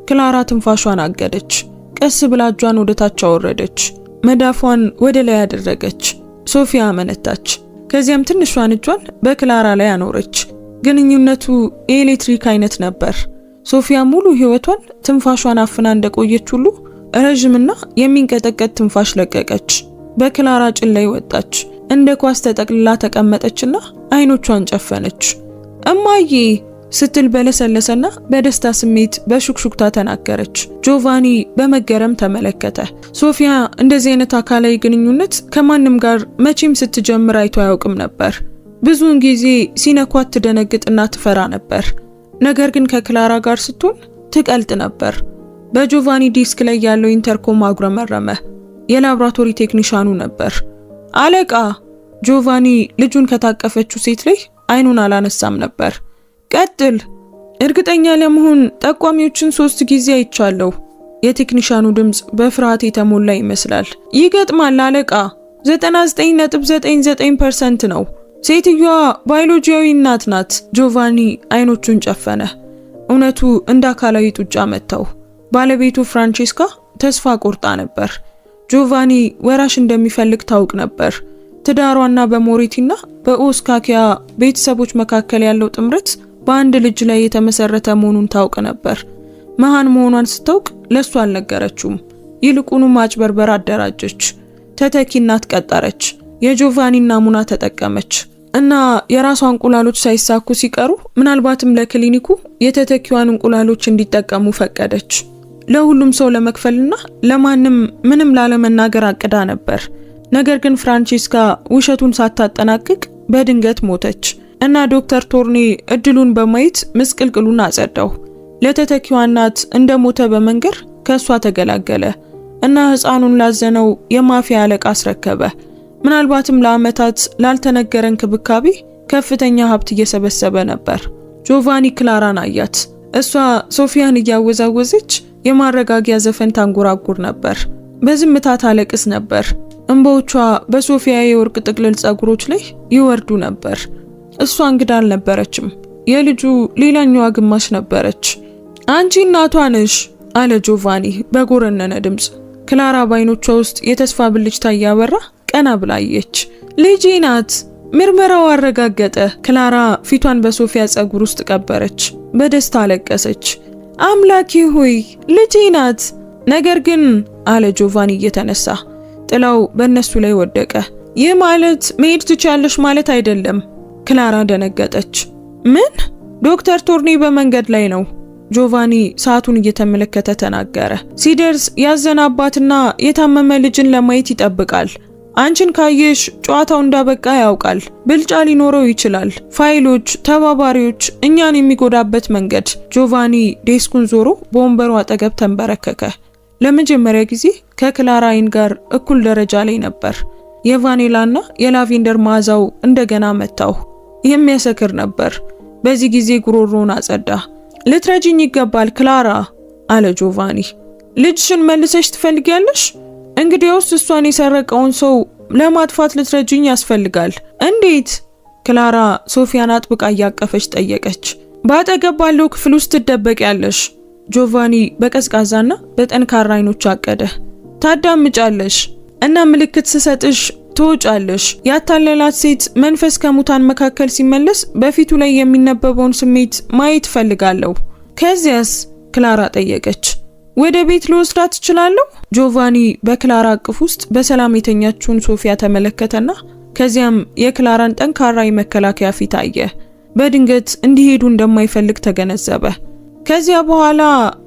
ክላራ ትንፋሿን አገደች። ቀስ ብላ እጇን ወደ ታች አወረደች። መዳፏን ወደ ላይ አደረገች። ሶፊያ አመነታች። ከዚያም ትንሿን እጇን በክላራ ላይ አኖረች። ግንኙነቱ የኤሌክትሪክ አይነት ነበር። ሶፊያ ሙሉ ህይወቷን ትንፋሿን አፍና እንደቆየች ሁሉ ረጅምና የሚንቀጠቀጥ ትንፋሽ ለቀቀች። በክላራ ጭን ላይ ወጣች። እንደ ኳስ ተጠቅልላ ተቀመጠችና አይኖቿን ጨፈነች። እማዬ ስትል በለሰለሰና በደስታ ስሜት በሹክሹክታ ተናገረች። ጆቫኒ በመገረም ተመለከተ። ሶፊያ እንደዚህ አይነት አካላዊ ግንኙነት ከማንም ጋር መቼም ስትጀምር አይቶ አያውቅም ነበር። ብዙውን ጊዜ ሲነኳት ትደነግጥና ትፈራ ነበር። ነገር ግን ከክላራ ጋር ስትሆን ትቀልጥ ነበር። በጆቫኒ ዲስክ ላይ ያለው ኢንተርኮም አጉረመረመ። የላብራቶሪ ቴክኒሻኑ ነበር። አለቃ! ጆቫኒ ልጁን ከታቀፈችው ሴት ላይ አይኑን አላነሳም ነበር። ቀጥል! እርግጠኛ ለመሆን ጠቋሚዎችን 3 ጊዜ አይቻለሁ። የቴክኒሻኑ ድምጽ በፍርሃት የተሞላ ይመስላል። ይገጥማል አለቃ፣ 99.99% ነው። ሴትዮዋ ባዮሎጂያዊ እናት ናት። ጆቫኒ አይኖቹን ጨፈነ። እውነቱ እንደ አካላዊ ጡጫ መታው። ባለቤቱ ፍራንቼስካ ተስፋ ቆርጣ ነበር። ጆቫኒ ወራሽ እንደሚፈልግ ታውቅ ነበር። ትዳሯና በሞሪቲና በኦስካኪያ ቤተሰቦች መካከል ያለው ጥምረት በአንድ ልጅ ላይ የተመሰረተ መሆኑን ታውቅ ነበር። መሃን መሆኗን ስታውቅ ለሱ አልነገረችውም። ይልቁንም ማጭበርበር አደራጀች። ተተኪ እናት ቀጠረች። የጆቫኒን ናሙና ተጠቀመች እና የራሷ እንቁላሎች ሳይሳኩ ሲቀሩ ምናልባትም ለክሊኒኩ የተተኪዋን እንቁላሎች እንዲጠቀሙ ፈቀደች። ለሁሉም ሰው ለመክፈልና ለማንም ምንም ላለመናገር አቅዳ ነበር። ነገር ግን ፍራንቼስካ ውሸቱን ሳታጠናቅቅ በድንገት ሞተች እና ዶክተር ቶርኔ እድሉን በማየት ምስቅልቅሉን አጸዳው። ለተተኪዋ እናት እንደሞተ በመንገር ከሷ ተገላገለ እና ሕፃኑን ላዘነው የማፊያ አለቃ አስረከበ። ምናልባትም ለዓመታት ላልተነገረ እንክብካቤ ከፍተኛ ሀብት እየሰበሰበ ነበር። ጆቫኒ ክላራን አያት። እሷ ሶፊያን እያወዛወዘች የማረጋጊያ ዘፈን ታንጎራጉር ነበር። በዝምታ ታለቅስ ነበር። እንባዎቿ በሶፊያ የወርቅ ጥቅልል ጸጉሮች ላይ ይወርዱ ነበር። እሷ እንግዳ አልነበረችም። የልጁ ሌላኛዋ ግማሽ ነበረች። አንቺ እናቷ ነሽ አለ ጆቫኒ በጎረነነ ድምጽ። ክላራ ባይኖቿ ውስጥ የተስፋ ብልጭታ እያበራ ቀና ብላየች። ልጄ ናት፣ ምርመራው አረጋገጠ። ክላራ ፊቷን በሶፊያ ጸጉር ውስጥ ቀበረች። በደስታ አለቀሰች። አምላኬ ሆይ ልጄ ናት። ነገር ግን አለ ጆቫኒ እየተነሳ። ጥላው በእነሱ ላይ ወደቀ። ይህ ማለት መሄድ ትችያለሽ ማለት አይደለም። ክላራ ደነገጠች። ምን? ዶክተር ቶርኔ በመንገድ ላይ ነው። ጆቫኒ ሰዓቱን እየተመለከተ ተናገረ። ሲደርስ ያዘነ አባትና የታመመ ልጅን ለማየት ይጠብቃል። አንቺን ካየሽ ጨዋታው እንዳበቃ ያውቃል። ብልጫ ሊኖረው ይችላል። ፋይሎች፣ ተባባሪዎች፣ እኛን የሚጎዳበት መንገድ። ጆቫኒ ዴስኩን ዞሮ በወንበሩ አጠገብ ተንበረከከ። ለመጀመሪያ ጊዜ ከክላራ አይን ጋር እኩል ደረጃ ላይ ነበር። የቫኒላና የላቬንደር መዓዛው እንደገና መታው። የሚያሰክር ነበር። በዚህ ጊዜ ጉሮሮውን አጸዳ። ልትረጂኝ ይገባል ክላራ አለ ጆቫኒ። ልጅሽን መልሰሽ ትፈልጊያለሽ? እንግዲያውስ እሷን የሰረቀውን ሰው ለማጥፋት ልትረጂኝ ያስፈልጋል። እንዴት? ክላራ ሶፊያን አጥብቃ እያቀፈች ጠየቀች። ባጠገብ ባለው ክፍል ውስጥ ትደበቂያለሽ። ጆቫኒ በቀዝቃዛና በጠንካራ አይኖች አቀደ። ታዳምጫለሽ እና ምልክት ስሰጥሽ ትወጫለሽ። ያታለላት ሴት መንፈስ ከሙታን መካከል ሲመለስ በፊቱ ላይ የሚነበበውን ስሜት ማየት ፈልጋለሁ። ከዚያስ? ክላራ ጠየቀች። ወደ ቤት ልወስዳት እችላለሁ? ጆቫኒ በክላራ እቅፍ ውስጥ በሰላም የተኛችውን ሶፊያ ተመለከተና ከዚያም የክላራን ጠንካራ የመከላከያ ፊት አየ። በድንገት እንዲሄዱ እንደማይፈልግ ተገነዘበ። ከዚያ በኋላ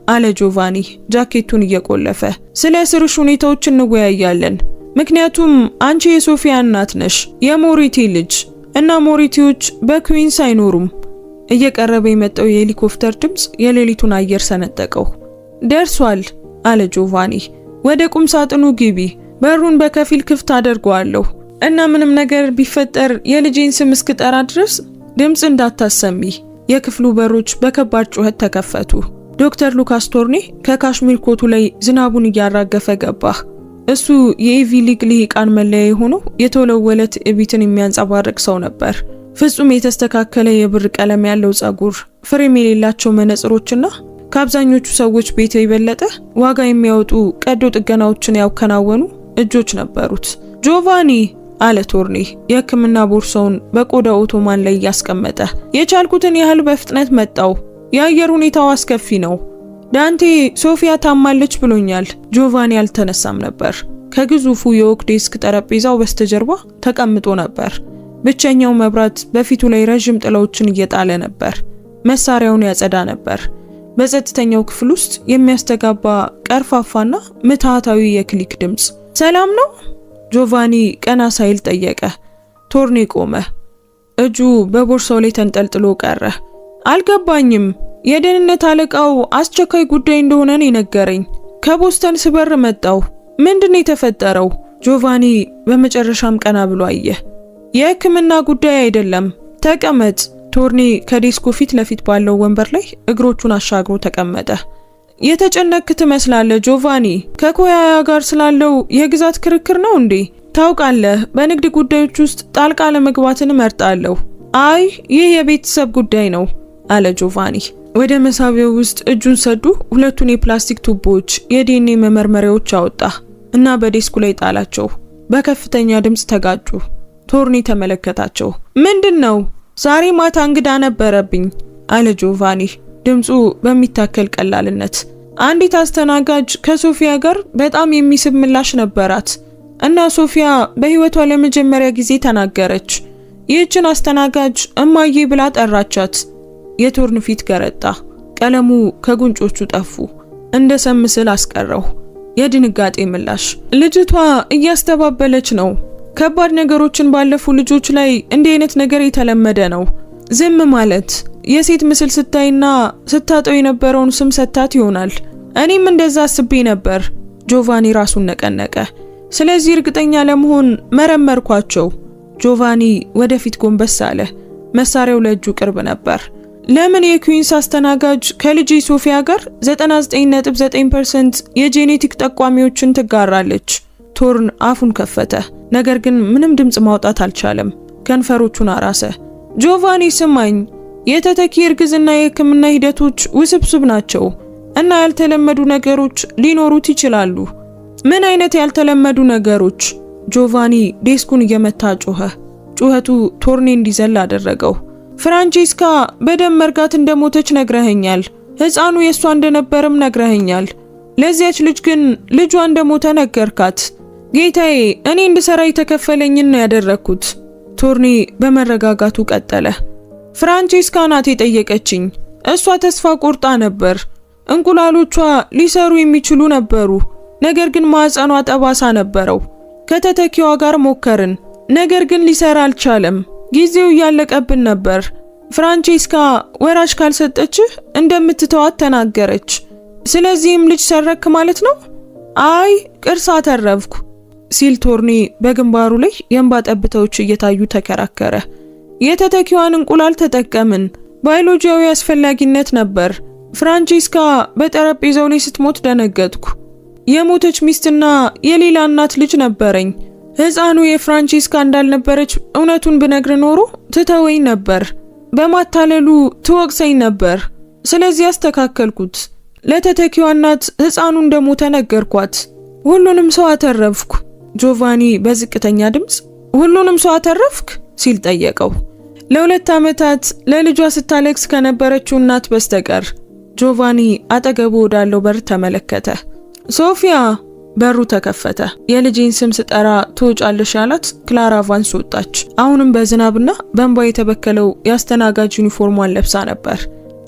አለ ጆቫኒ ጃኬቱን እየቆለፈ፣ ስለ እስርሽ ሁኔታዎች እንወያያለን። ምክንያቱም አንቺ የሶፊያ እናት ነሽ፣ የሞሪቲ ልጅ እና ሞሪቲዎች በኩዊንስ አይኖሩም። እየቀረበ የመጣው የሄሊኮፕተር ድምጽ የሌሊቱን አየር ሰነጠቀው። ደርሷል አለ ጆቫኒ። ወደ ቁም ሳጥኑ ግቢ፣ በሩን በከፊል ክፍት አደርገዋለሁ እና ምንም ነገር ቢፈጠር የልጄን ስም እስክጠራ ድረስ ድምጽ እንዳታሰሚ። የክፍሉ በሮች በከባድ ጩኸት ተከፈቱ። ዶክተር ሉካስ ቶርኔ ከካሽሚር ኮቱ ላይ ዝናቡን እያራገፈ ገባ። እሱ የኢቪ ሊግ ልሂቃን መለያ የሆነው የተወለወለ ትዕቢትን የሚያንጸባርቅ ሰው ነበር። ፍጹም የተስተካከለ የብር ቀለም ያለው ጸጉር፣ ፍሬም የሌላቸው መነጽሮችና ከአብዛኞቹ ሰዎች ቤት የበለጠ ዋጋ የሚያወጡ ቀዶ ጥገናዎችን ያከናወኑ እጆች ነበሩት። ጆቫኒ አለ ቶርኔ የሕክምና ቦርሳውን በቆዳ ኦቶማን ላይ ያስቀመጠ። የቻልኩትን ያህል በፍጥነት መጣው። የአየር ሁኔታው አስከፊ ነው። ዳንቴ ሶፊያ ታማለች ብሎኛል። ጆቫኒ አልተነሳም ነበር። ከግዙፉ የኦክ ዴስክ ጠረጴዛው በስተጀርባ ተቀምጦ ነበር። ብቸኛው መብራት በፊቱ ላይ ረጅም ጥላዎችን እየጣለ ነበር። መሳሪያውን ያጸዳ ነበር። በጸጥተኛው ክፍል ውስጥ የሚያስተጋባ ቀርፋፋና ምትሃታዊ የክሊክ ድምጽ። ሰላም ነው? ጆቫኒ ቀና ሳይል ጠየቀ። ቶርኒ ቆመ። እጁ በቦርሳው ላይ ተንጠልጥሎ ቀረ። አልገባኝም። የደህንነት አለቃው አስቸኳይ ጉዳይ እንደሆነ ነው የነገረኝ። ከቦስተን ስበር መጣው። ምንድነው የተፈጠረው? ጆቫኒ በመጨረሻም ቀና ብሎ አየ። የሕክምና ጉዳይ አይደለም፣ ተቀመጥ። ቶርኒ ከዴስኩ ፊት ለፊት ባለው ወንበር ላይ እግሮቹን አሻግሮ ተቀመጠ። የተጨነቅክ ትመስላለህ ጆቫኒ። ከኮያያ ጋር ስላለው የግዛት ክርክር ነው እንዴ? ታውቃለህ፣ በንግድ ጉዳዮች ውስጥ ጣልቃ ለመግባትን እመርጣለሁ። አይ ይህ የቤተሰብ ጉዳይ ነው አለ ጆቫኒ። ወደ መሳቢያው ውስጥ እጁን ሰዱ። ሁለቱን የፕላስቲክ ቱቦዎች የዲኤንኤ መመርመሪያዎች አወጣ እና በዴስኩ ላይ ጣላቸው። በከፍተኛ ድምጽ ተጋጩ። ቶርኒ ተመለከታቸው። ምንድነው? ዛሬ ማታ እንግዳ ነበረብኝ አለ ጆቫኒ፣ ድምጹ በሚታከል ቀላልነት። አንዲት አስተናጋጅ ከሶፊያ ጋር በጣም የሚስብ ምላሽ ነበራት እና ሶፊያ በህይወቷ ለመጀመሪያ ጊዜ ተናገረች። ይህችን አስተናጋጅ እማዬ ብላ ጠራቻት። የቶርን ፊት ገረጣ። ቀለሙ ከጉንጮቹ ጠፉ። እንደ ሰም ምስል አስቀረው። የድንጋጤ ምላሽ። ልጅቷ እያስተባበለች ነው። ከባድ ነገሮችን ባለፉ ልጆች ላይ እንዲህ አይነት ነገር የተለመደ ነው። ዝም ማለት። የሴት ምስል ስታይና ስታጠው የነበረውን ስም ሰታት ይሆናል። እኔም እንደዛ አስቤ ነበር። ጆቫኒ ራሱን ነቀነቀ። ስለዚህ እርግጠኛ ለመሆን መረመርኳቸው። ጆቫኒ ወደፊት ጎንበስ አለ። መሳሪያው ለእጁ ቅርብ ነበር። ለምን የኩዊንስ አስተናጋጅ ከልጅ ሶፊያ ጋር 99.9% የጄኔቲክ ጠቋሚዎችን ትጋራለች? ቶርን አፉን ከፈተ፣ ነገር ግን ምንም ድምጽ ማውጣት አልቻለም። ከንፈሮቹን አራሰ። ጆቫኒ ስማኝ፣ የተተኪ እርግዝና የሕክምና ሂደቶች ውስብስብ ናቸው እና ያልተለመዱ ነገሮች ሊኖሩት ይችላሉ። ምን አይነት ያልተለመዱ ነገሮች? ጆቫኒ ዴስኩን እየመታ ጮኸ። ጩኸቱ ቶርኒ እንዲዘል አደረገው። ፍራንቼስካ በደም መርጋት እንደሞተች ነግረኸኛል። ሕፃኑ የሷ እንደነበርም ነግረኸኛል። ለዚያች ልጅ ግን ልጇ እንደሞተ ነገርካት። ጌታዬ፣ እኔ እንድሰራ የተከፈለኝን ነው ያደረኩት። ቶርኒ በመረጋጋቱ ቀጠለ። ፍራንቼስካ ናት የጠየቀችኝ። እሷ ተስፋ ቆርጣ ነበር። እንቁላሎቿ ሊሰሩ የሚችሉ ነበሩ፣ ነገር ግን ማህፀኗ ጠባሳ ነበረው። ከተተኪዋ ጋር ሞከርን፣ ነገር ግን ሊሰራ አልቻለም። ጊዜው እያለቀብን ነበር። ፍራንቼስካ ወራሽ ካልሰጠችህ እንደምትተዋት ተናገረች። ስለዚህም ልጅ ሰረክ ማለት ነው? አይ ቅርስ አተረፍኩ ሲል ቶርኒ በግንባሩ ላይ የእንባ ጠብታዎች እየታዩ ተከራከረ። የተተኪዋን እንቁላል ተጠቀምን። ባዮሎጂያዊ አስፈላጊነት ነበር። ፍራንቼስካ በጠረጴዛው ላይ ስትሞት ደነገጥኩ። የሞተች ሚስትና የሌላ እናት ልጅ ነበረኝ። ሕፃኑ የፍራንቼስካ እንዳልነበረች እውነቱን ብነግር ኖሮ ትተወኝ ነበር። በማታለሉ ትወቅሰኝ ነበር። ስለዚህ አስተካከልኩት። ለተተኪዋ እናት ሕፃኑ እንደሞተ ነገርኳት። ሁሉንም ሰው አተረፍኩ። ጆቫኒ በዝቅተኛ ድምጽ ሁሉንም ሰው አተረፍክ ሲል ጠየቀው። ለ2 ዓመታት ለልጇ ስታለቅስ ከነበረችው እናት በስተቀር። ጆቫኒ አጠገቡ ወዳለው በር ተመለከተ። ሶፊያ። በሩ ተከፈተ። የልጅን ስም ስጠራ ትወጫለሽ ያላት ክላራ ቫንስ ወጣች። አሁንም በዝናብና በእንባ የተበከለው የአስተናጋጅ ዩኒፎርሟን ለብሳ ነበር።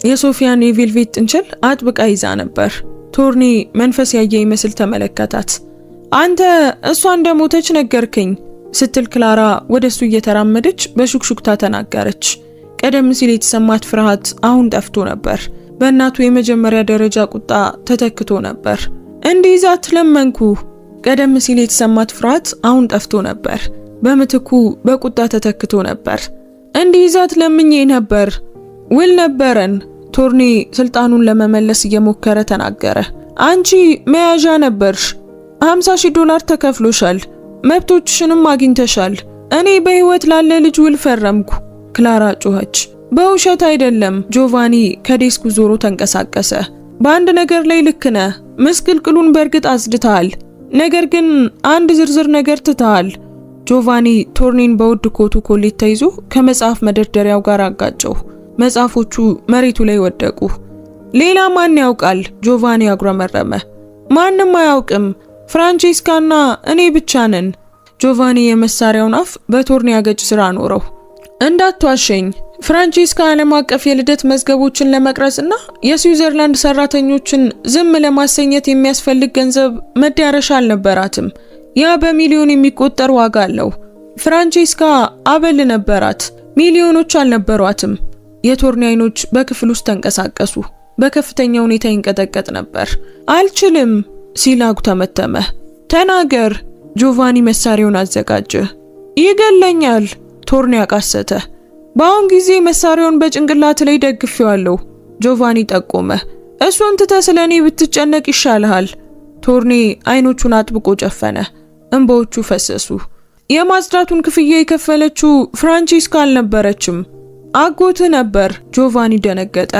የሶፊያን የቬልቬት ጥንቸል አጥብቃ ይዛ ነበር። ቶርኒ መንፈስ ያየ ይመስል ተመለከታት። አንተ እሷ እንደሞተች ነገርከኝ ስትል ክላራ ወደሱ እየተራመደች በሹክሹክታ ተናገረች። ቀደም ሲል የተሰማት ፍርሃት አሁን ጠፍቶ ነበር። በእናቱ የመጀመሪያ ደረጃ ቁጣ ተተክቶ ነበር። እንዲይዛት ለመንኩ። ቀደም ሲል የተሰማት ፍርሃት አሁን ጠፍቶ ነበር። በምትኩ በቁጣ ተተክቶ ነበር። እንዲይዛት ለምኜ ነበር። ውል ነበረን። ቶርኒ ስልጣኑን ለመመለስ እየሞከረ ተናገረ። አንቺ መያዣ ነበርሽ። $50,000 ተከፍሎሻል። መብቶችሽንም አግኝተሻል። እኔ በህይወት ላለ ልጅ ውል ፈረምኩ። ክላራ ጮኸች። በውሸት አይደለም። ጆቫኒ ከዴስኩ ዞሮ ተንቀሳቀሰ። በአንድ ነገር ላይ ልክ ነህ። ምስቅልቅሉን በእርግጥ አጽድተሃል፣ ነገር ግን አንድ ዝርዝር ነገር ትተሃል። ጆቫኒ ቶርኒን በውድ ኮቱ ኮሌታ ይዞ ከመጽሐፍ መደርደሪያው ጋር አጋጨው። መጽሐፎቹ መሬቱ ላይ ወደቁ። ሌላ ማን ያውቃል? ጆቫኒ አጉረመረመ። ማንም አያውቅም። ፍራንቼስካና እኔ ብቻ ነን። ጆቫኒ የመሳሪያውን አፍ በቶርኒ አገጭ ስራ አኖረው። እንዳትዋሸኝ፣ ፍራንቼስካ ዓለም አቀፍ የልደት መዝገቦችን ለመቅረጽና የስዊዘርላንድ ሰራተኞችን ዝም ለማሰኘት የሚያስፈልግ ገንዘብ መዳረሻ አልነበራትም። ያ በሚሊዮን የሚቆጠር ዋጋ አለው። ፍራንቼስካ አበል ነበራት፣ ሚሊዮኖች አልነበሯትም። የቶርኒ አይኖች በክፍል ውስጥ ተንቀሳቀሱ። በከፍተኛ ሁኔታ ይንቀጠቀጥ ነበር። አልችልም ሲል አጉተመተመ። ተናገር። ጆቫኒ መሳሪያውን አዘጋጀ። ይገለኛል። ቶርኒ አቃሰተ። በአሁን ጊዜ መሳሪያውን በጭንቅላት ላይ ደግፌዋለሁ። ጆቫኒ ጠቆመ። እሱን ትተህ ስለኔ ብትጨነቅ ይሻልሃል። ቶርኒ አይኖቹን አጥብቆ ጨፈነ። እንባዎቹ ፈሰሱ። የማጽዳቱን ክፍያ የከፈለችው ፍራንቼስካ አልነበረችም፣ አጎት ነበር። ጆቫኒ ደነገጠ።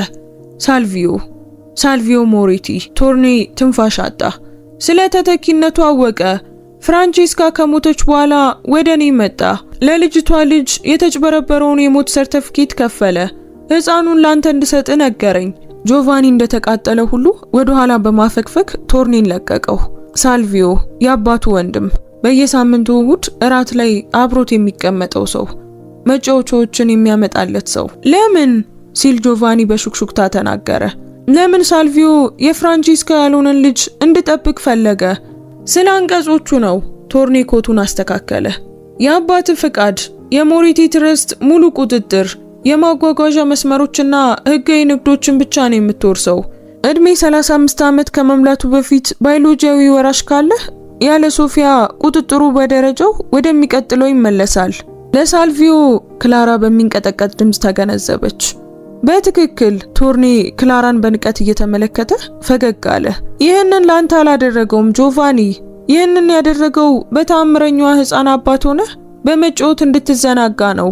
ሳልቪዮ ሞሬቲ። ቶርኒ ትንፋሽ አጣ። ስለ ተተኪነቱ አወቀ። ፍራንቼስካ ከሞተች በኋላ ወደ እኔ መጣ። ለልጅቷ ልጅ የተጭበረበረውን የሞት ሰርተፍኬት ከፈለ። ሕፃኑን ላንተ እንድሰጥ ነገረኝ። ጆቫኒ እንደተቃጠለ ሁሉ ወደ ኋላ በማፈግፈግ ቶርኒን ለቀቀው። ሳልቪዮ የአባቱ ወንድም፣ በየሳምንቱ እሁድ እራት ላይ አብሮት የሚቀመጠው ሰው፣ መጫወቻዎችን የሚያመጣለት ሰው። ለምን ሲል ጆቫኒ በሹክሹክታ ተናገረ። ለምን ሳልቪዮ የፍራንቼስካ ያልሆነን ልጅ እንድጠብቅ ፈለገ? ስለ አንቀጾቹ ነው። ቶርኒ ኮቱን አስተካከለ። የአባት ፍቃድ፣ የሞሬቲ ትረስት ሙሉ ቁጥጥር፣ የማጓጓዣ መስመሮችና ህጋዊ ንግዶችን ብቻ ነው የምትወርሰው። እድሜ 35 ዓመት ከመምላቱ በፊት ባዮሎጂያዊ ወራሽ ካለ ያለ ሶፊያ ቁጥጥሩ በደረጃው ወደሚቀጥለው ይመለሳል። ለሳልቪዮ ክላራ በሚንቀጠቀጥ ድምፅ ተገነዘበች። በትክክል። ቶርኒ ክላራን በንቀት እየተመለከተ ፈገግ አለ። ይህንን ላንተ አላደረገውም ጆቫኒ። ይህንን ያደረገው በተአምረኛዋ ህፃን አባት ሆነ በመጫወት እንድትዘናጋ ነው።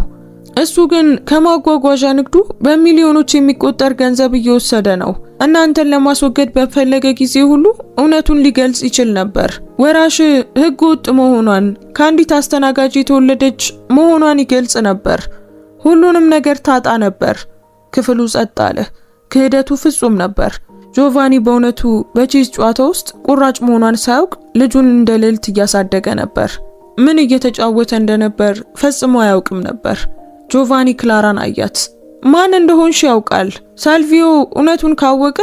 እሱ ግን ከማጓጓዣ ንግዱ በሚሊዮኖች የሚቆጠር ገንዘብ እየወሰደ ነው። እናንተን ለማስወገድ በፈለገ ጊዜ ሁሉ እውነቱን ሊገልጽ ይችል ነበር። ወራሽ ህገ ወጥ መሆኗን፣ ከአንዲት አስተናጋጅ የተወለደች መሆኗን ይገልጽ ነበር። ሁሉንም ነገር ታጣ ነበር። ክፍሉ ጸጥ አለ። ክህደቱ ፍጹም ነበር። ጆቫኒ በእውነቱ በቼዝ ጨዋታ ውስጥ ቁራጭ መሆኗን ሳያውቅ ልጁን እንደ ልዕልት እያሳደገ ነበር። ምን እየተጫወተ እንደነበር ፈጽሞ አያውቅም ነበር። ጆቫኒ ክላራን አያት። ማን እንደሆንሽ ያውቃል። ሳልቪዮ እውነቱን ካወቀ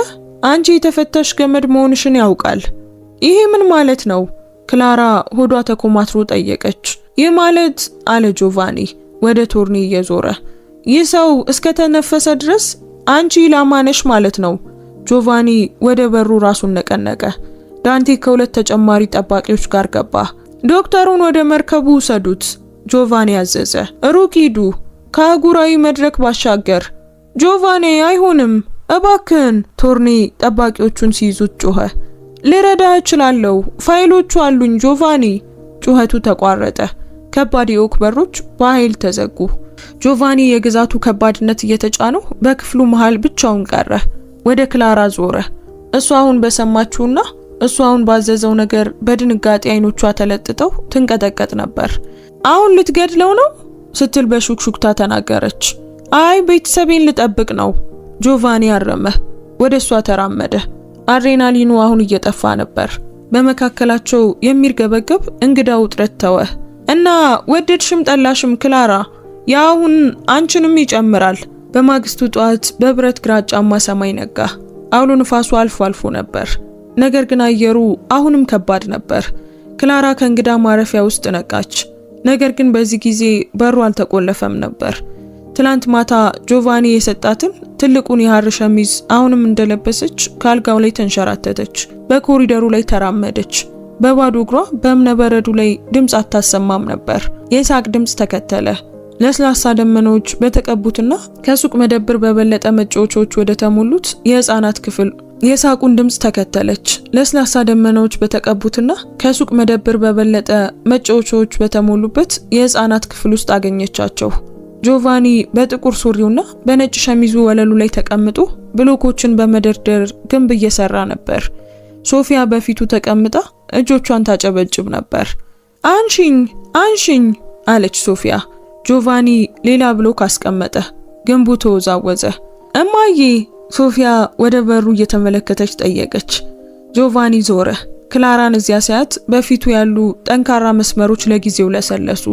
አንቺ የተፈታሽ ገመድ መሆንሽን ያውቃል። ይሄ ምን ማለት ነው? ክላራ ሆዷ ተኮማትሮ ጠየቀች። ይህ ማለት አለ ጆቫኒ ወደ ቶርኒ እየዞረ፣ ይህ ሰው እስከተነፈሰ ድረስ አንቺ ኢላማ ነሽ ማለት ነው። ጆቫኒ ወደ በሩ ራሱን ነቀነቀ። ዳንቴ ከሁለት ተጨማሪ ጠባቂዎች ጋር ገባ። ዶክተሩን ወደ መርከቡ ውሰዱት፣ ጆቫኒ አዘዘ። ሩቅ ሂዱ፣ ከአህጉራዊ መድረክ ባሻገር። ጆቫኒ አይሆንም፣ እባክህን። ቶርኒ ጠባቂዎቹን ሲይዙት ጮኸ። ልረዳ እችላለሁ፣ ፋይሎቹ አሉኝ ጆቫኒ። ጩኸቱ ተቋረጠ። ከባድ የኦክ በሮች በኃይል ተዘጉ። ጆቫኒ የግዛቱ ከባድነት እየተጫነው በክፍሉ መሃል ብቻውን ቀረ። ወደ ክላራ ዞረ። እሷ አሁን በሰማችውና እሷ አሁን ባዘዘው ነገር በድንጋጤ አይኖቿ ተለጥጠው ትንቀጠቀጥ ነበር። አሁን ልትገድለው ነው ስትል በሹክሹክታ ተናገረች። አይ ቤተሰቤን ልጠብቅ ነው። ጆቫኒ አረመ። ወደ እሷ ተራመደ። አድሬናሊኑ አሁን እየጠፋ ነበር። በመካከላቸው የሚርገበገብ እንግዳ ውጥረት ተወ። እና ወደድሽም ጠላሽም ክላራ ያሁን አንቺንም ይጨምራል። በማግስቱ ጧት በብረት ግራጫማ ሰማይ ነጋ። አውሎ ንፋሱ አልፎ አልፎ ነበር። ነገር ግን አየሩ አሁንም ከባድ ነበር። ክላራ ከእንግዳ ማረፊያ ውስጥ ነቃች። ነገር ግን በዚህ ጊዜ በሩ አልተቆለፈም ነበር። ትላንት ማታ ጆቫኒ የሰጣትን ትልቁን የሐር ሸሚዝ አሁንም እንደለበሰች ካልጋው ላይ ተንሸራተተች። በኮሪደሩ ላይ ተራመደች። በባዶ እግሯ በእምነበረዱ ላይ ድምፅ አታሰማም ነበር። የሳቅ ድምፅ ተከተለ። ለስላሳ ደመናዎች በተቀቡትና ከሱቅ መደብር በበለጠ መጫወቻዎች ወደ ተሞሉት የህፃናት ክፍል የሳቁን ድምፅ ተከተለች። ለስላሳ ደመናዎች በተቀቡትና ከሱቅ መደብር በበለጠ መጫወቻዎች በተሞሉበት የህፃናት ክፍል ውስጥ አገኘቻቸው። ጆቫኒ በጥቁር ሱሪውና በነጭ ሸሚዙ ወለሉ ላይ ተቀምጦ ብሎኮችን በመደርደር ግንብ እየሰራ ነበር። ሶፊያ በፊቱ ተቀምጣ እጆቿን ታጨበጭብ ነበር። አንሺኝ አንሺኝ አለች ሶፊያ። ጆቫኒ ሌላ ብሎክ አስቀመጠ። ግንቡ ተወዛወዘ። እማዬ ሶፊያ ወደ በሩ እየተመለከተች ጠየቀች። ጆቫኒ ዞረ። ክላራን እዚያ ሲያት በፊቱ ያሉ ጠንካራ መስመሮች ለጊዜው ለሰለሱ።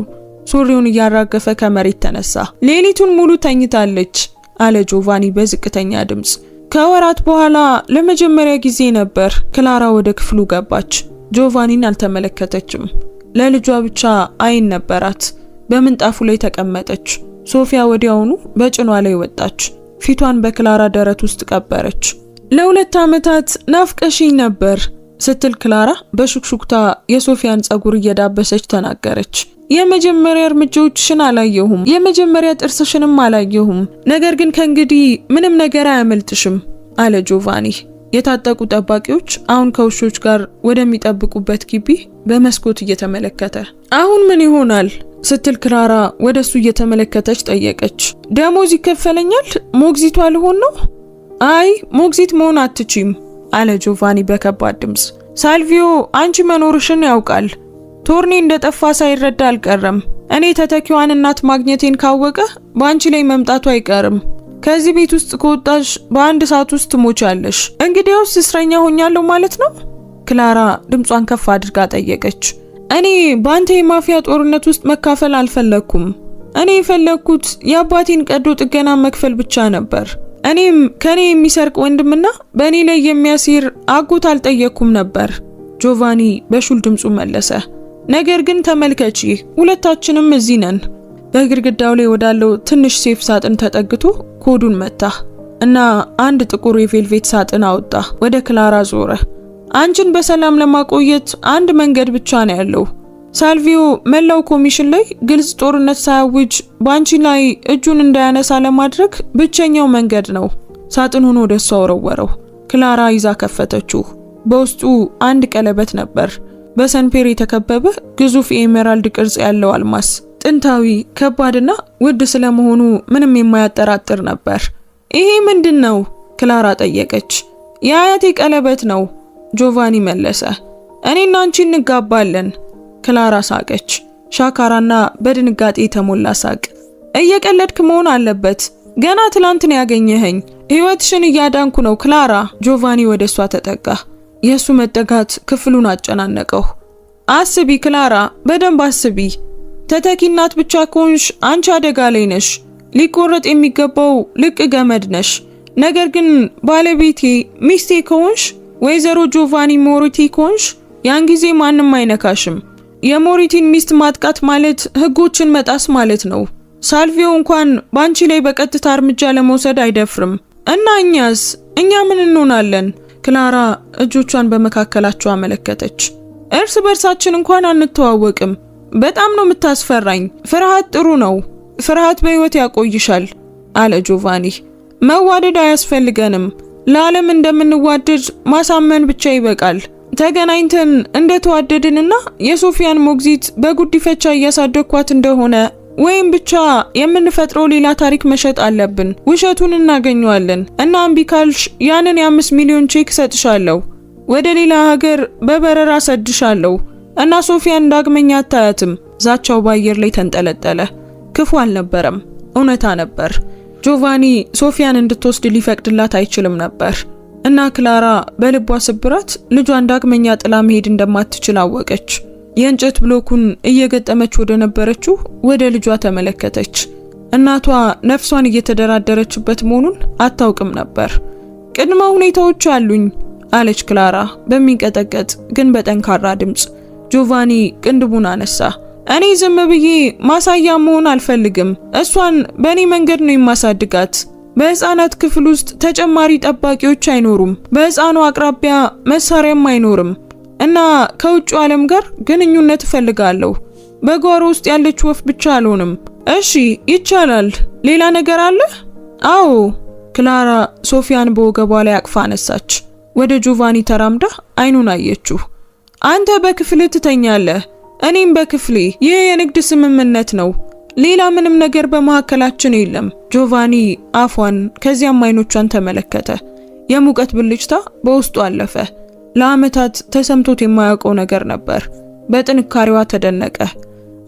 ሱሪውን እያራገፈ ከመሬት ተነሳ። ሌሊቱን ሙሉ ተኝታለች አለ ጆቫኒ በዝቅተኛ ድምጽ። ከወራት በኋላ ለመጀመሪያ ጊዜ ነበር ክላራ ወደ ክፍሉ ገባች። ጆቫኒን አልተመለከተችም። ለልጇ ብቻ አይን ነበራት። በምንጣፉ ላይ ተቀመጠች። ሶፊያ ወዲያውኑ በጭኗ ላይ ወጣች። ፊቷን በክላራ ደረት ውስጥ ቀበረች። ለ2 ዓመታት ናፍቀሽኝ ነበር ስትል ክላራ በሹክሹክታ የሶፊያን ጸጉር እየዳበሰች ተናገረች። የመጀመሪያ እርምጃዎችሽን አላየሁም፣ የመጀመሪያ ጥርስሽንም አላየሁም። ነገር ግን ከእንግዲህ ምንም ነገር አያመልጥሽም አለ ጆቫኒ። የታጠቁ ጠባቂዎች አሁን ከውሾች ጋር ወደሚጠብቁበት ግቢ በመስኮት እየተመለከተ አሁን ምን ይሆናል ስትል ክላራ ወደሱ እየተመለከተች ጠየቀች። ደሞዝ ይከፈለኛል? ሞግዚቷ ልሆን ነው? አይ ሞግዚት መሆን አትችም አለ ጆቫኒ በከባድ ድምጽ። ሳልቪዮ አንቺ መኖርሽን ያውቃል። ቶርኔ እንደጠፋ ሳይረዳ አልቀረም። እኔ ተተኪዋን እናት ማግኘቴን ካወቀ በአንቺ ላይ መምጣቱ አይቀርም። ከዚህ ቤት ውስጥ ከወጣሽ በ1 ሰዓት ውስጥ ትሞቻለሽ። እንግዲያውስ እስረኛ ሆኛለሁ ማለት ነው? ክላራ ድምጿን ከፍ አድርጋ ጠየቀች። እኔ በአንተ የማፊያ ጦርነት ውስጥ መካፈል አልፈለኩም። እኔ የፈለኩት የአባቴን ቀዶ ጥገና መክፈል ብቻ ነበር። እኔም ከኔ የሚሰርቅ ወንድምና በእኔ ላይ የሚያሲር አጎት አልጠየቅኩም ነበር ጆቫኒ በሹል ድምጹ መለሰ። ነገር ግን ተመልከቺ፣ ሁለታችንም እዚህ ነን። በግድግዳው ላይ ወዳለው ትንሽ ሴፍ ሳጥን ተጠግቶ ኮዱን መታ እና አንድ ጥቁር የቬልቬት ሳጥን አወጣ። ወደ ክላራ ዞረ። አንቺን በሰላም ለማቆየት አንድ መንገድ ብቻ ነው ያለው። ሳልቪዮ መላው ኮሚሽን ላይ ግልጽ ጦርነት ሳያውጅ ባንቺ ላይ እጁን እንዳያነሳ ለማድረግ ብቸኛው መንገድ ነው። ሳጥኑን ወደሷ ወረወረው። ክላራ ይዛ ከፈተችው። በውስጡ አንድ ቀለበት ነበር። በሰንፔር የተከበበ ግዙፍ የኤሜራልድ ቅርጽ ያለው አልማስ፣ ጥንታዊ፣ ከባድና ውድ ስለመሆኑ ምንም የማያጠራጥር ነበር። ይሄ ምንድነው? ክላራ ጠየቀች። የአያቴ ቀለበት ነው ጆቫኒ መለሰ። እኔና አንቺ እንጋባለን። ክላራ ሳቀች። ሻካራና በድንጋጤ የተሞላ ሳቅ። እየቀለድክ መሆን አለበት። ገና ትላንት ነው ያገኘኸኝ። ህይወትሽን እያዳንኩ ነው ክላራ። ጆቫኒ ወደሷ ተጠጋ። የሱ መጠጋት ክፍሉን አጨናነቀው። አስቢ ክላራ፣ በደንብ አስቢ። ተተኪ እናት ብቻ ከሆንሽ አንቺ አደጋ ላይ ነሽ። ሊቆረጥ የሚገባው ልቅ ገመድ ነሽ። ነገር ግን ባለቤቴ ሚስቴ ከሆንሽ፣ ወይዘሮ ጆቫኒ ሞሪቲ ከሆንሽ ያን ጊዜ ማንም አይነካሽም። የሞሪቲን ሚስት ማጥቃት ማለት ህጎችን መጣስ ማለት ነው። ሳልቪዮ እንኳን ባንቺ ላይ በቀጥታ እርምጃ ለመውሰድ አይደፍርም። እና እኛ ምን እንሆናለን? ክላራ እጆቿን በመካከላቸው አመለከተች። እርስ በርሳችን እንኳን አንተዋወቅም። በጣም ነው የምታስፈራኝ። ፍርሃት ጥሩ ነው። ፍርሃት በህይወት ያቆይሻል አለ ጆቫኒ። መዋደድ አያስፈልገንም። ለዓለም እንደምንዋደድ ማሳመን ብቻ ይበቃል። ተገናኝተን እንደተዋደድንና የሶፊያን ሞግዚት በጉዲፈቻ እያሳደግኳት እንደሆነ ወይም ብቻ የምንፈጥረው ሌላ ታሪክ መሸጥ አለብን። ውሸቱን እናገኘዋለን እና እምቢ ካልሽ ያንን የ5 ሚሊዮን ቼክ ሰጥሻለሁ። ወደ ሌላ ሀገር በበረራ ሰድሻለሁ እና ሶፊያን ዳግመኛ አታያትም። ዛቻው በአየር ላይ ተንጠለጠለ። ክፉ አልነበረም፣ እውነታ ነበር። ጆቫኒ ሶፊያን እንድትወስድ ሊፈቅድላት አይችልም ነበር እና ክላራ በልቧ ስብራት ልጇን ዳግመኛ ጥላ መሄድ እንደማትችል አወቀች። የእንጨት ብሎኩን እየገጠመች ወደ ነበረችው ወደ ልጇ ተመለከተች። እናቷ ነፍሷን እየተደራደረችበት መሆኑን አታውቅም ነበር። ቅድመ ሁኔታዎች አሉኝ አለች ክላራ በሚንቀጠቀጥ ግን በጠንካራ ድምጽ። ጆቫኒ ቅንድቡን አነሳ። እኔ ዝም ብዬ ማሳያ መሆን አልፈልግም። እሷን በእኔ መንገድ ነው የማሳድጋት። በህፃናት ክፍል ውስጥ ተጨማሪ ጠባቂዎች አይኖሩም። በህፃኑ አቅራቢያ መሳሪያም አይኖርም እና ከውጭ ዓለም ጋር ግንኙነት እፈልጋለሁ። በጓሮ ውስጥ ያለች ወፍ ብቻ አልሆንም። እሺ ይቻላል። ሌላ ነገር አለ? አዎ። ክላራ ሶፊያን በወገቧ ላይ አቅፋ አነሳች። ወደ ጆቫኒ ተራምዳ አይኑን አየችው። አንተ በክፍል ትተኛለህ፣ እኔም በክፍሌ። ይህ የንግድ ስምምነት ነው። ሌላ ምንም ነገር በመካከላችን የለም። ጆቫኒ አፏን ከዚያም አይኖቿን ተመለከተ። የሙቀት ብልጭታ በውስጡ አለፈ። ለዓመታት ተሰምቶት የማያውቀው ነገር ነበር። በጥንካሬዋ ተደነቀ።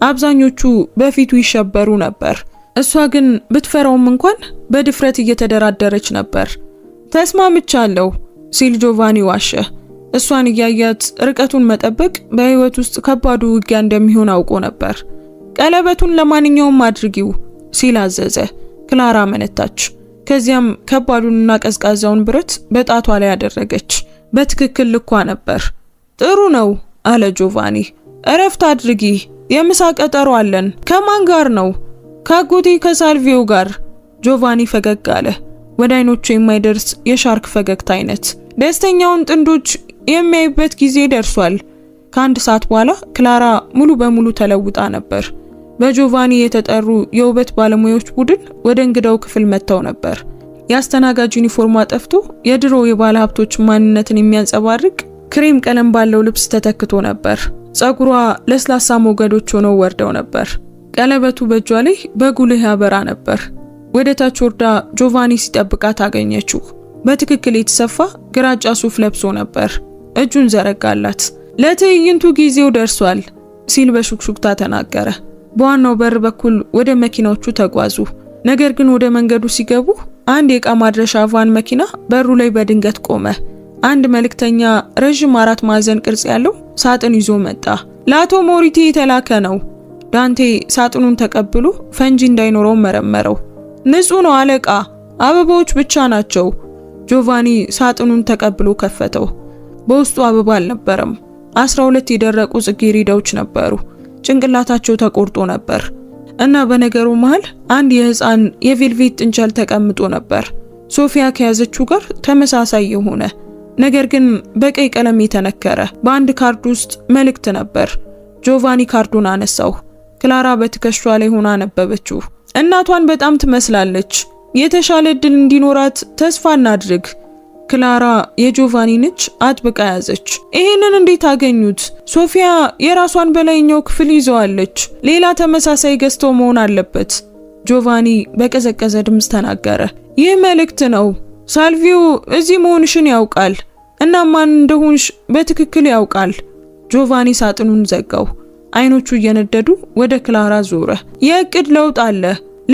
አብዛኞቹ በፊቱ ይሸበሩ ነበር። እሷ ግን ብትፈራውም እንኳን በድፍረት እየተደራደረች ነበር። ተስማምቻለሁ ሲል ጆቫኒ ዋሸ። እሷን እያያት ርቀቱን መጠበቅ በህይወት ውስጥ ከባዱ ውጊያ እንደሚሆን አውቆ ነበር። ቀለበቱን ለማንኛውም አድርጊው ሲል አዘዘ። ክላራ መነታች። ከዚያም ከባዱንና ቀዝቃዛውን ብረት በጣቷ ላይ አደረገች። በትክክል ልኳ ነበር። ጥሩ ነው አለ ጆቫኒ። እረፍት አድርጊ፣ የምሳ ቀጠሮ አለን። ከማን ጋር ነው? ከአጎቴ ከሳልቪዮ ጋር። ጆቫኒ ፈገግ አለ። ወደ አይኖቹ የማይደርስ የሻርክ ፈገግታ አይነት። ደስተኛውን ጥንዶች የሚያይበት ጊዜ ደርሷል። ከአንድ ሰዓት በኋላ ክላራ ሙሉ በሙሉ ተለውጣ ነበር። በጆቫኒ የተጠሩ የውበት ባለሙያዎች ቡድን ወደ እንግዳው ክፍል መጥተው ነበር። የአስተናጋጅ ዩኒፎርሟ ጠፍቶ የድሮ የባለ ሀብቶች ማንነትን የሚያንጸባርቅ ክሬም ቀለም ባለው ልብስ ተተክቶ ነበር። ጸጉሯ ለስላሳ ሞገዶች ሆነው ወርደው ነበር። ቀለበቱ በእጇ ላይ በጉልህ ያበራ ነበር። ወደ ታች ወርዳ ጆቫኒ ሲጠብቃት አገኘችው። በትክክል የተሰፋ ግራጫ ሱፍ ለብሶ ነበር። እጁን ዘረጋላት። ለትዕይንቱ ጊዜው ደርሷል ሲል በሹክሹክታ ተናገረ። በዋናው በር በኩል ወደ መኪናዎቹ ተጓዙ። ነገር ግን ወደ መንገዱ ሲገቡ አንድ የዕቃ ማድረሻ ቫን መኪና በሩ ላይ በድንገት ቆመ። አንድ መልእክተኛ ረዥም 4 ማዕዘን ቅርጽ ያለው ሳጥን ይዞ መጣ። ለአቶ ሞሪቲ የተላከ ነው። ዳንቴ ሳጥኑን ተቀብሎ ፈንጂ እንዳይኖረው መረመረው። ንጹህ ነው አለቃ፣ አበባዎች ብቻ ናቸው። ጆቫኒ ሳጥኑን ተቀብሎ ከፈተው። በውስጡ አበባ አልነበረም። 12 የደረቁ ጽጌረዳዎች ነበሩ። ጭንቅላታቸው ተቆርጦ ነበር እና በነገሩ መሃል አንድ የህፃን የቬልቬት ጥንቸል ተቀምጦ ነበር። ሶፊያ ከያዘችው ጋር ተመሳሳይ የሆነ ነገር ግን በቀይ ቀለም የተነከረ። በአንድ ካርድ ውስጥ መልእክት ነበር። ጆቫኒ ካርዱን አነሳው። ክላራ በትከሻ ላይ ሆና አነበበችው። እናቷን በጣም ትመስላለች። የተሻለ እድል እንዲኖራት ተስፋ እናድርግ። ክላራ የጆቫኒን እጅ አጥብቃ ያዘች። ይሄንን እንዴት አገኙት? ሶፊያ የራሷን በላይኛው ክፍል ይዘዋለች። ሌላ ተመሳሳይ ገዝተው መሆን አለበት። ጆቫኒ በቀዘቀዘ ድምፅ ተናገረ። ይህ መልእክት ነው። ሳልቪዮ እዚህ መሆንሽን ያውቃል እና ማን እንደሆንሽ በትክክል ያውቃል። ጆቫኒ ሳጥኑን ዘጋው። አይኖቹ እየነደዱ ወደ ክላራ ዞረ። የእቅድ ለውጥ አለ።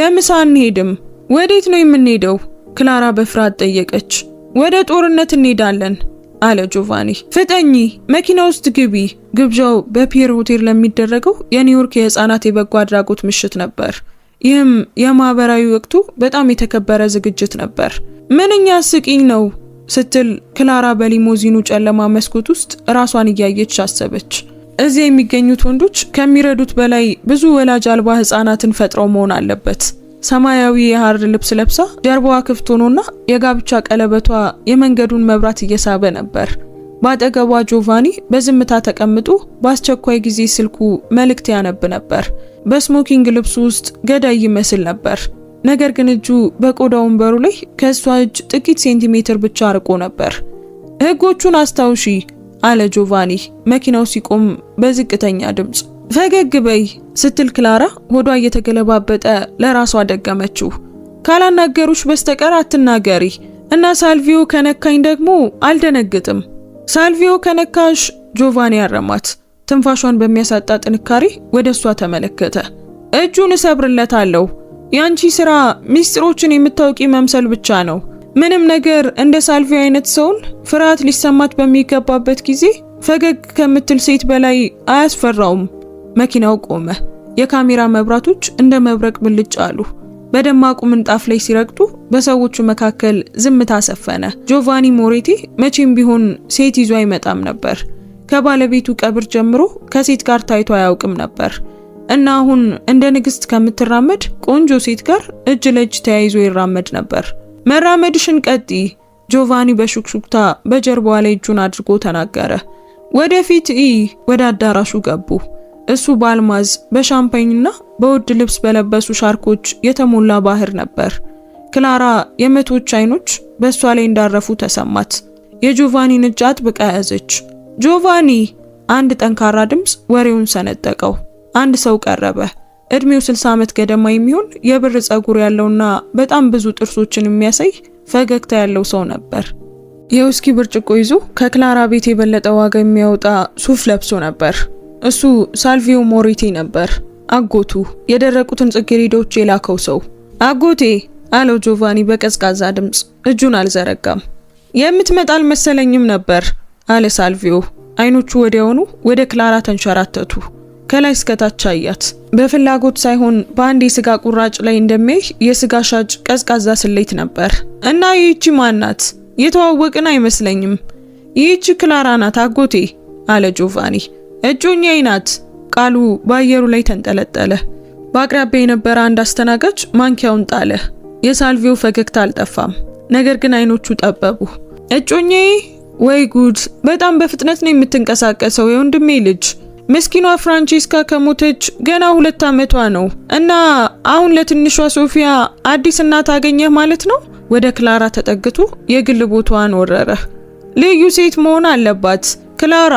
ለምሳ እንሄድም። ወዴት ነው የምንሄደው? ክላራ በፍርሃት ጠየቀች። ወደ ጦርነት እንሄዳለን አለ ጆቫኒ። ፍጠኚ፣ መኪና ውስጥ ግቢ። ግብዣው በፒየር ሆቴል ለሚደረገው የኒውዮርክ የህፃናት የበጎ አድራጎት ምሽት ነበር። ይህም የማህበራዊ ወቅቱ በጣም የተከበረ ዝግጅት ነበር። ምንኛ አስቂኝ ነው ስትል ክላራ በሊሞዚኑ ጨለማ መስኮት ውስጥ ራሷን እያየች አሰበች። እዚህ የሚገኙት ወንዶች ከሚረዱት በላይ ብዙ ወላጅ አልባ ህፃናትን ፈጥረው መሆን አለበት። ሰማያዊ የሐር ልብስ ለብሳ ጀርባዋ ክፍት ሆኖና የጋብቻ ቀለበቷ የመንገዱን መብራት እየሳበ ነበር። ባጠገቧ ጆቫኒ በዝምታ ተቀምጦ በአስቸኳይ ጊዜ ስልኩ መልእክት ያነብ ነበር። በስሞኪንግ ልብሱ ውስጥ ገዳይ ይመስል ነበር። ነገር ግን እጁ በቆዳ ወንበሩ ላይ ከሷ እጅ ጥቂት ሴንቲሜትር ብቻ ርቆ ነበር። ህጎቹን አስታውሺ አለ ጆቫኒ መኪናው ሲቆም በዝቅተኛ ድምጽ። ፈገግ በይ ስትል ክላራ ሆዷ እየተገለባበጠ ለራሷ ደገመችው። ካላናገሩሽ በስተቀር አትናገሪ እና ሳልቪዮ ከነካኝ ደግሞ አልደነግጥም። ሳልቪዮ ከነካሽ ጆቫኒ ያረማት። ትንፋሿን በሚያሳጣ ጥንካሬ ወደሷ ተመለከተ። እጁን እሰብርለታለሁ። ያንቺ ስራ ሚስጥሮችን የምታውቂ መምሰል ብቻ ነው። ምንም ነገር እንደ ሳልቪዮ አይነት ሰውን ፍርሃት ሊሰማት በሚገባበት ጊዜ ፈገግ ከምትል ሴት በላይ አያስፈራውም። መኪናው ቆመ። የካሜራ መብራቶች እንደ መብረቅ ብልጭ አሉ። በደማቁ ምንጣፍ ላይ ሲረግጡ በሰዎቹ መካከል ዝምታ ሰፈነ። ጆቫኒ ሞሬቲ መቼም ቢሆን ሴት ይዞ አይመጣም ነበር። ከባለቤቱ ቀብር ጀምሮ ከሴት ጋር ታይቶ አያውቅም ነበር እና አሁን እንደ ንግስት ከምትራመድ ቆንጆ ሴት ጋር እጅ ለእጅ ተያይዞ ይራመድ ነበር። መራመድሽን ቀጥይ፣ ጆቫኒ በሹክሹክታ በጀርባዋ ላይ እጁን አድርጎ ተናገረ። ወደፊት ወደ አዳራሹ ገቡ። እሱ በአልማዝ በሻምፓኝና በውድ ልብስ በለበሱ ሻርኮች የተሞላ ባህር ነበር። ክላራ የመቶች አይኖች በእሷ ላይ እንዳረፉ ተሰማት። የጆቫኒን እጅ አጥብቃ ያዘች። ጆቫኒ! አንድ ጠንካራ ድምፅ ወሬውን ሰነጠቀው። አንድ ሰው ቀረበ። እድሜው 60 ዓመት ገደማ የሚሆን የብር ጸጉር ያለውና በጣም ብዙ ጥርሶችን የሚያሳይ ፈገግታ ያለው ሰው ነበር። የውስኪ ብርጭቆ ይዞ ከክላራ ቤት የበለጠ ዋጋ የሚያወጣ ሱፍ ለብሶ ነበር። እሱ ሳልቪዮ ሞሬቲ ነበር፣ አጎቱ፣ የደረቁትን ጽጌረዳዎች የላከው ሰው። አጎቴ አለው ጆቫኒ በቀዝቃዛ ድምፅ። እጁን አልዘረጋም። የምትመጣ አልመሰለኝም ነበር አለ ሳልቪዮ። አይኖቹ ወዲያውኑ ወደ ክላራ ተንሸራተቱ። ከላይ እስከታች አያት። በፍላጎት ሳይሆን በአንድ የስጋ ቁራጭ ላይ እንደሚያይ የስጋ ሻጭ ቀዝቃዛ ስሌት ነበር። እና ይህቺ ማናት? የተዋወቅን አይመስለኝም። ይህቺ ክላራ ናት አጎቴ አለ ጆቫኒ። እጮኛዬ ናት። ቃሉ በአየሩ ላይ ተንጠለጠለ። በአቅራቢያ የነበረ አንድ አስተናጋጅ ማንኪያውን ጣለ። የሳልቪዮ ፈገግታ አልጠፋም፣ ነገር ግን አይኖቹ ጠበቡ። እጮኛዬ? ወይ ጉድ! በጣም በፍጥነት ነው የምትንቀሳቀሰው የወንድሜ ልጅ። ምስኪኗ ፍራንቼስካ ከሞተች ገና 2 ዓመቷ ነው እና አሁን ለትንሿ ሶፊያ አዲስ እናት አገኘህ ማለት ነው? ወደ ክላራ ተጠግቶ የግል ቦታዋን ወረረ። ልዩ ሴት መሆን አለባት ክላራ።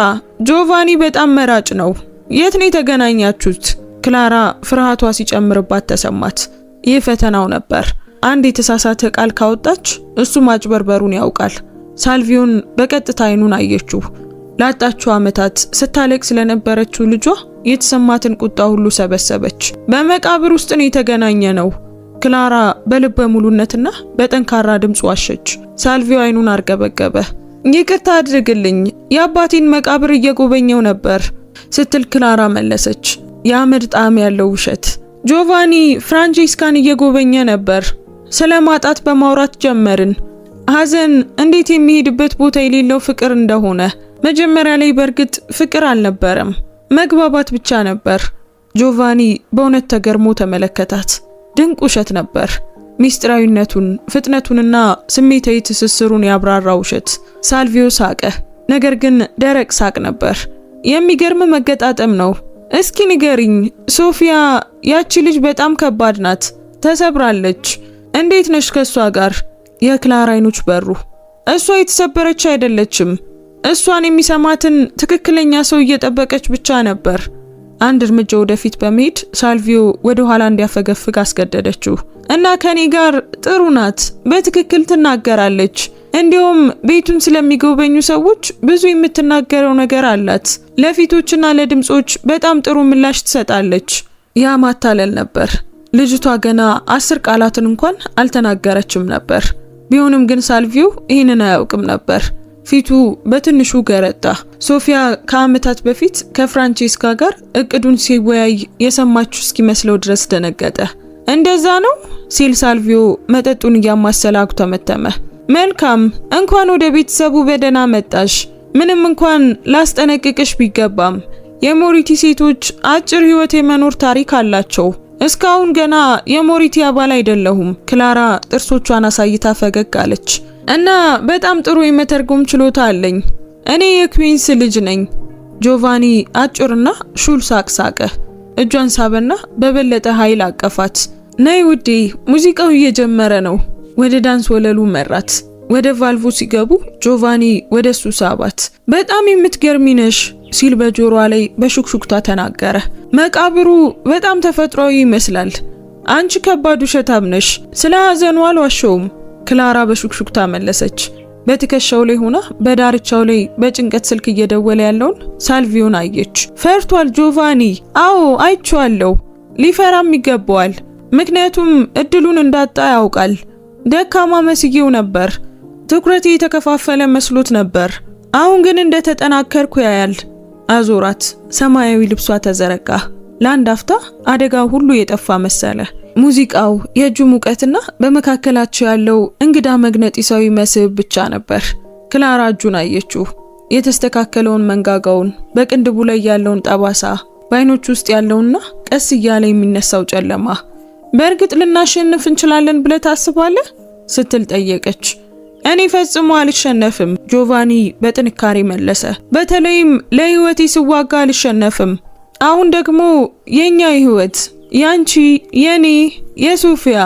ጆቫኒ በጣም መራጭ ነው። የት ነው የተገናኛችሁት? ክላራ ፍርሃቷ ሲጨምርባት ተሰማት። ይህ ፈተናው ነበር። አንድ የተሳሳተ ቃል ካወጣች እሱ ማጭበርበሩን ያውቃል። ሳልቪዮን በቀጥታ አይኑን አየችው። ላጣችው ዓመታት ስታለቅ ስለነበረችው ልጇ የተሰማትን ቁጣ ሁሉ ሰበሰበች። በመቃብር ውስጥ ነው የተገናኘ ነው። ክላራ በልበ ሙሉነትና በጠንካራ ድምጽ ዋሸች። ሳልቪዮ አይኑን አርገበገበ። ይቅርታ አድርግልኝ፣ የአባቴን መቃብር እየጎበኘው ነበር ስትል ክላራ መለሰች። የአመድ ጣዕም ያለው ውሸት። ጆቫኒ ፍራንቼስካን እየጎበኘ ነበር። ስለማጣት በማውራት ጀመርን። ሐዘን እንዴት የሚሄድበት ቦታ የሌለው ፍቅር እንደሆነ። መጀመሪያ ላይ በእርግጥ ፍቅር አልነበረም፣ መግባባት ብቻ ነበር። ጆቫኒ በእውነት ተገርሞ ተመለከታት። ድንቅ ውሸት ነበር። ሚስጥራዊነቱን፣ ፍጥነቱንና ስሜታዊ ትስስሩን ያብራራ ውሸት። ሳልቪዮ ሳቀ፣ ነገር ግን ደረቅ ሳቅ ነበር። የሚገርም መገጣጠም ነው። እስኪ ንገሪኝ ሶፊያ፣ ያቺ ልጅ በጣም ከባድ ናት፣ ተሰብራለች። እንዴት ነሽ ከሷ ጋር? የክላራ አይኖች በሩ። እሷ የተሰበረች አይደለችም። እሷን የሚሰማትን ትክክለኛ ሰው እየጠበቀች ብቻ ነበር። አንድ እርምጃ ወደፊት በመሄድ ሳልቪዮ ወደ ኋላ እንዲያፈገፍግ አስገደደችው። እና ከኔ ጋር ጥሩ ናት፣ በትክክል ትናገራለች። እንዲሁም ቤቱን ስለሚጎበኙ ሰዎች ብዙ የምትናገረው ነገር አላት። ለፊቶችና ለድምጾች በጣም ጥሩ ምላሽ ትሰጣለች። ያ ማታለል ነበር። ልጅቷ ገና 10 ቃላትን እንኳን አልተናገረችም ነበር። ቢሆንም ግን ሳልቪዮ ይህንን አያውቅም ነበር። ፊቱ በትንሹ ገረጣ። ሶፊያ ከዓመታት በፊት ከፍራንቼስካ ጋር እቅዱን ሲወያይ የሰማችው እስኪመስለው ድረስ ደነገጠ። እንደዛ ነው ሲል ሳልቪዮ መጠጡን እያማሰለ አጉተመተመ። መልካም፣ እንኳን ወደ ቤተሰቡ በደህና መጣሽ። ምንም እንኳን ላስጠነቅቅሽ ቢገባም የሞሪቲ ሴቶች አጭር ህይወት የመኖር ታሪክ አላቸው። እስካሁን ገና የሞሪቲ አባል አይደለሁም። ክላራ ጥርሶቿን አሳይታ ፈገግ አለች። እና በጣም ጥሩ የመተርጎም ችሎታ አለኝ። እኔ የኩዊንስ ልጅ ነኝ። ጆቫኒ አጭርና ሹል ሳቅ ሳቀ። እጇን ሳበና በበለጠ ኃይል አቀፋት። ነይ ውዴ፣ ሙዚቃው እየጀመረ ነው። ወደ ዳንስ ወለሉ መራት። ወደ ቫልቮ ሲገቡ ጆቫኒ ወደሱ ሳባት። በጣም የምትገርሚ ነሽ ሲል በጆሮዋ ላይ በሹክሹክታ ተናገረ። መቃብሩ በጣም ተፈጥሯዊ ይመስላል። አንቺ ከባድ ውሸታም ነሽ። ስለ ሐዘኑ አልዋሸውም። ክላራ በሹክሹክታ መለሰች። በትከሻው ላይ ሆና በዳርቻው ላይ በጭንቀት ስልክ እየደወለ ያለውን ሳልቪዮን አየች። ፈርቷል ጆቫኒ። አዎ አይቼዋለሁ። ሊፈራም ይገባዋል። ምክንያቱም እድሉን እንዳጣ ያውቃል። ደካማ መስዬው ነበር። ትኩረቴ የተከፋፈለ መስሎት ነበር። አሁን ግን እንደተጠናከርኩ ያያል። አዞራት። ሰማያዊ ልብሷ ተዘረጋ። ለአንድ አፍታ አደጋው ሁሉ የጠፋ መሰለ። ሙዚቃው፣ የእጁ ሙቀትና በመካከላቸው ያለው እንግዳ መግነጢሳዊ መስህብ ብቻ ነበር። ክላራ እጁን አየችው። የተስተካከለውን መንጋጋውን፣ በቅንድቡ ላይ ያለውን ጠባሳ፣ በአይኖቹ ውስጥ ያለውና ቀስ እያለ የሚነሳው ጨለማ። በእርግጥ ልናሸንፍ እንችላለን ብለህ ታስባለህ? ስትል ጠየቀች። እኔ ፈጽሞ አልሸነፍም፣ ጆቫኒ በጥንካሬ መለሰ። በተለይም ለህይወቴ ስዋጋ አልሸነፍም። አሁን ደግሞ የኛ ህይወት፣ ያንቺ፣ የኔ፣ የሶፊያ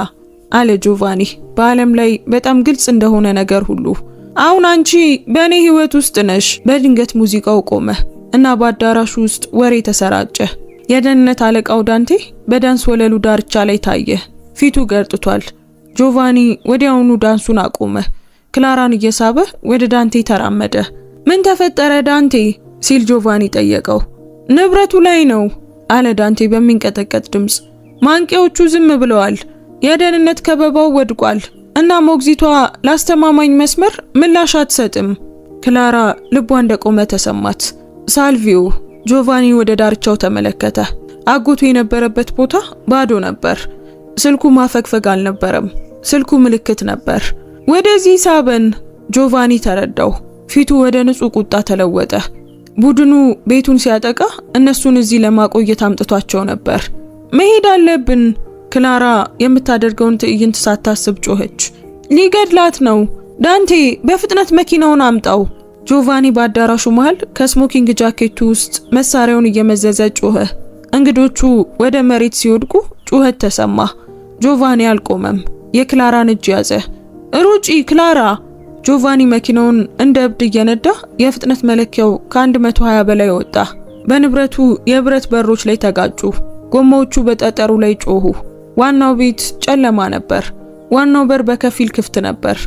አለ ጆቫኒ በዓለም ላይ በጣም ግልጽ እንደሆነ ነገር ሁሉ። አሁን አንቺ በእኔ ህይወት ውስጥ ነሽ። በድንገት ሙዚቃው ቆመ እና በአዳራሹ ውስጥ ወሬ ተሰራጨ። የደህንነት አለቃው ዳንቴ በዳንስ ወለሉ ዳርቻ ላይ ታየ። ፊቱ ገርጥቷል። ጆቫኒ ወዲያውኑ ዳንሱን አቆመ። ክላራን እየሳበ ወደ ዳንቴ ተራመደ። ምን ተፈጠረ ዳንቴ ሲል ጆቫኒ ጠየቀው። ንብረቱ ላይ ነው አለ ዳንቴ በሚንቀጠቀጥ ድምጽ። ማንቂያዎቹ ዝም ብለዋል። የደህንነት ከበባው ወድቋል እና ሞግዚቷ ላስተማማኝ መስመር ምላሽ አትሰጥም። ክላራ ልቧ እንደቆመ ተሰማት። ሳልቪዮ ጆቫኒ ወደ ዳርቻው ተመለከተ። አጎቱ የነበረበት ቦታ ባዶ ነበር። ስልኩ ማፈግፈግ አልነበረም። ስልኩ ምልክት ነበር። ወደዚህ ሳበን ጆቫኒ ተረዳው። ፊቱ ወደ ንጹህ ቁጣ ተለወጠ። ቡድኑ ቤቱን ሲያጠቃ እነሱን እዚህ ለማቆየት አምጥቷቸው ነበር። መሄድ አለብን። ክላራ የምታደርገውን ትዕይንት ሳታስብ ጮኸች። ሊገድላት ነው። ዳንቴ በፍጥነት መኪናውን አምጣው። ጆቫኒ በአዳራሹ መሃል ከስሞኪንግ ጃኬቱ ውስጥ መሳሪያውን እየመዘዘ ጮኸ። እንግዶቹ ወደ መሬት ሲወድቁ ጩኸት ተሰማ። ጆቫኒ አልቆመም። የክላራን እጅ ያዘ። ሩጪ ክላራ! ጆቫኒ መኪናውን እንደ እብድ እየነዳ የፍጥነት መለኪያው ከ120 በላይ ወጣ። በንብረቱ የብረት በሮች ላይ ተጋጩ። ጎማዎቹ በጠጠሩ ላይ ጮሁ። ዋናው ቤት ጨለማ ነበር። ዋናው በር በከፊል ክፍት ነበር።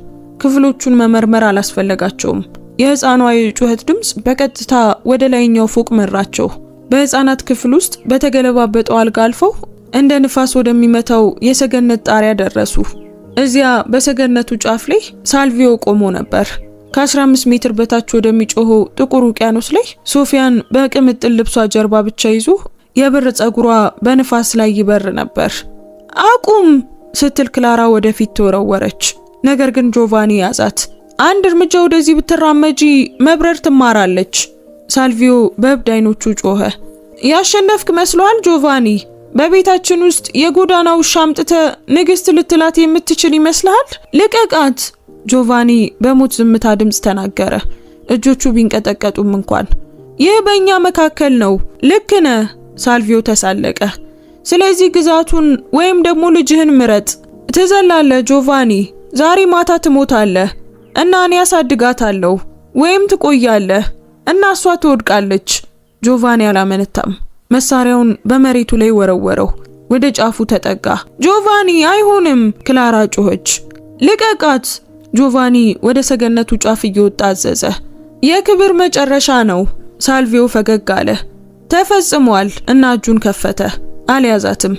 ክፍሎቹን መመርመር አላስፈለጋቸውም። የህፃኗ የጩኸት ድምጽ በቀጥታ ወደ ላይኛው ፎቅ መራቸው። በህፃናት ክፍል ውስጥ በተገለባበጠው አልጋ አልፈው እንደ ንፋስ ወደሚመታው የሰገነት ጣሪያ ደረሱ። እዚያ በሰገነቱ ጫፍ ላይ ሳልቪዮ ቆሞ ነበር። ከ15 ሜትር በታች ወደሚጮኸው ጥቁር ውቅያኖስ ላይ ሶፊያን በቅምጥል ልብሷ ጀርባ ብቻ ይዞ የብር ጸጉሯ በንፋስ ላይ ይበር ነበር። አቁም ስትል ክላራ ወደፊት ተወረወረች። ነገር ግን ጆቫኒ ያዛት። አንድ እርምጃ ወደዚህ ብትራመጂ መብረር ትማራለች። ሳልቪዮ በእብድ አይኖቹ ጮኸ። ያሸነፍክ መስሏል ጆቫኒ? በቤታችን ውስጥ የጎዳና ውሻ አምጥተ ንግስት ልትላት የምትችል ይመስልሃል? ልቀቃት! ጆቫኒ በሞት ዝምታ ድምጽ ተናገረ፣ እጆቹ ቢንቀጠቀጡም እንኳን። ይህ በእኛ መካከል ነው። ልክ ነህ። ሳልቪዮ ተሳለቀ። ስለዚህ ግዛቱን ወይም ደግሞ ልጅህን ምረጥ። ትዘላለህ ጆቫኒ። ዛሬ ማታ ትሞታለህ እና እኔ ያሳድጋታለሁ፣ ወይም ትቆያለህ እና እሷ ትወድቃለች። ጆቫኒ አላመነታም። መሳሪያውን በመሬቱ ላይ ወረወረው። ወደ ጫፉ ተጠጋ። ጆቫኒ አይሆንም! ክላራ ጮኸች። ልቀቃት! ጆቫኒ ወደ ሰገነቱ ጫፍ እየወጣ አዘዘ። የክብር መጨረሻ ነው። ሳልቪዮ ፈገግ አለ። ተፈጽሟል እና እጁን ከፈተ። አልያዛትም።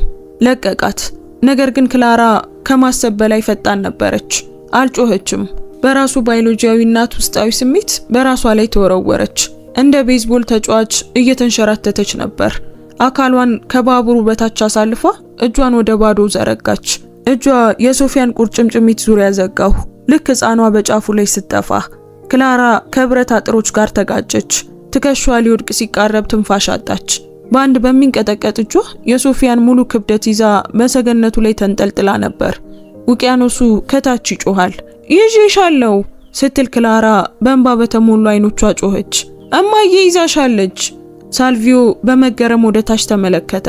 ለቀቃት። ነገር ግን ክላራ ከማሰብ በላይ ፈጣን ነበረች። አልጮኸችም። በራሱ ባዮሎጂያዊ እናት ውስጣዊ ስሜት በራሷ ላይ ተወረወረች። እንደ ቤዝቦል ተጫዋች እየተንሸራተተች ነበር። አካሏን ከባቡሩ በታች አሳልፋ እጇን ወደ ባዶ ዘረጋች። እጇ የሶፊያን ቁርጭምጭሚት ዙሪያ ዘጋው። ልክ ሕፃኗ በጫፉ ላይ ስትጠፋ ክላራ ከብረት አጥሮች ጋር ተጋጨች። ትከሻዋ ሊወድቅ ሲቃረብ ትንፋሽ አጣች። በአንድ በሚንቀጠቀጥ እጇ የሶፊያን ሙሉ ክብደት ይዛ በሰገነቱ ላይ ተንጠልጥላ ነበር። ውቅያኖሱ ከታች ይጮሃል። ይዤሻለሁ ስትል ክላራ በእንባ በተሞሉ አይኖቿ ጮኸች። እማዬ ይዛሻለች። ሳልቪዮ በመገረም ወደ ታች ተመለከተ።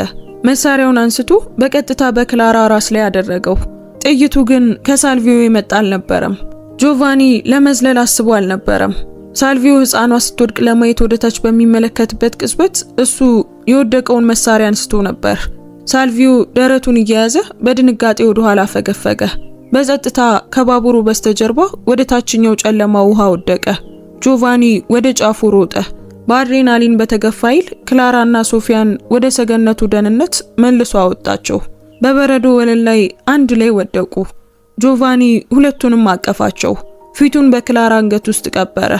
መሳሪያውን አንስቶ በቀጥታ በክላራ ራስ ላይ አደረገው። ጥይቱ ግን ከሳልቪዮ የመጣ አልነበረም። ጆቫኒ ለመዝለል አስቦ አልነበረም። ሳልቪዮ ሕፃኗ ስትወድቅ ለማየት ወደ ታች በሚመለከትበት ቅጽበት እሱ የወደቀውን መሳሪያ አንስቶ ነበር። ሳልቪዮ ደረቱን እየያዘ በድንጋጤ ወደ ኋላ ፈገፈገ። በጸጥታ ከባቡሩ በስተጀርባ ወደ ታችኛው ጨለማ ውሃ ወደቀ። ጆቫኒ ወደ ጫፉ ሮጠ። በአድሬናሊን በተገፋ ኃይል ክላራና ሶፊያን ወደ ሰገነቱ ደህንነት መልሶ አወጣቸው። በበረዶ ወለል ላይ አንድ ላይ ወደቁ። ጆቫኒ ሁለቱንም አቀፋቸው። ፊቱን በክላራ አንገት ውስጥ ቀበረ።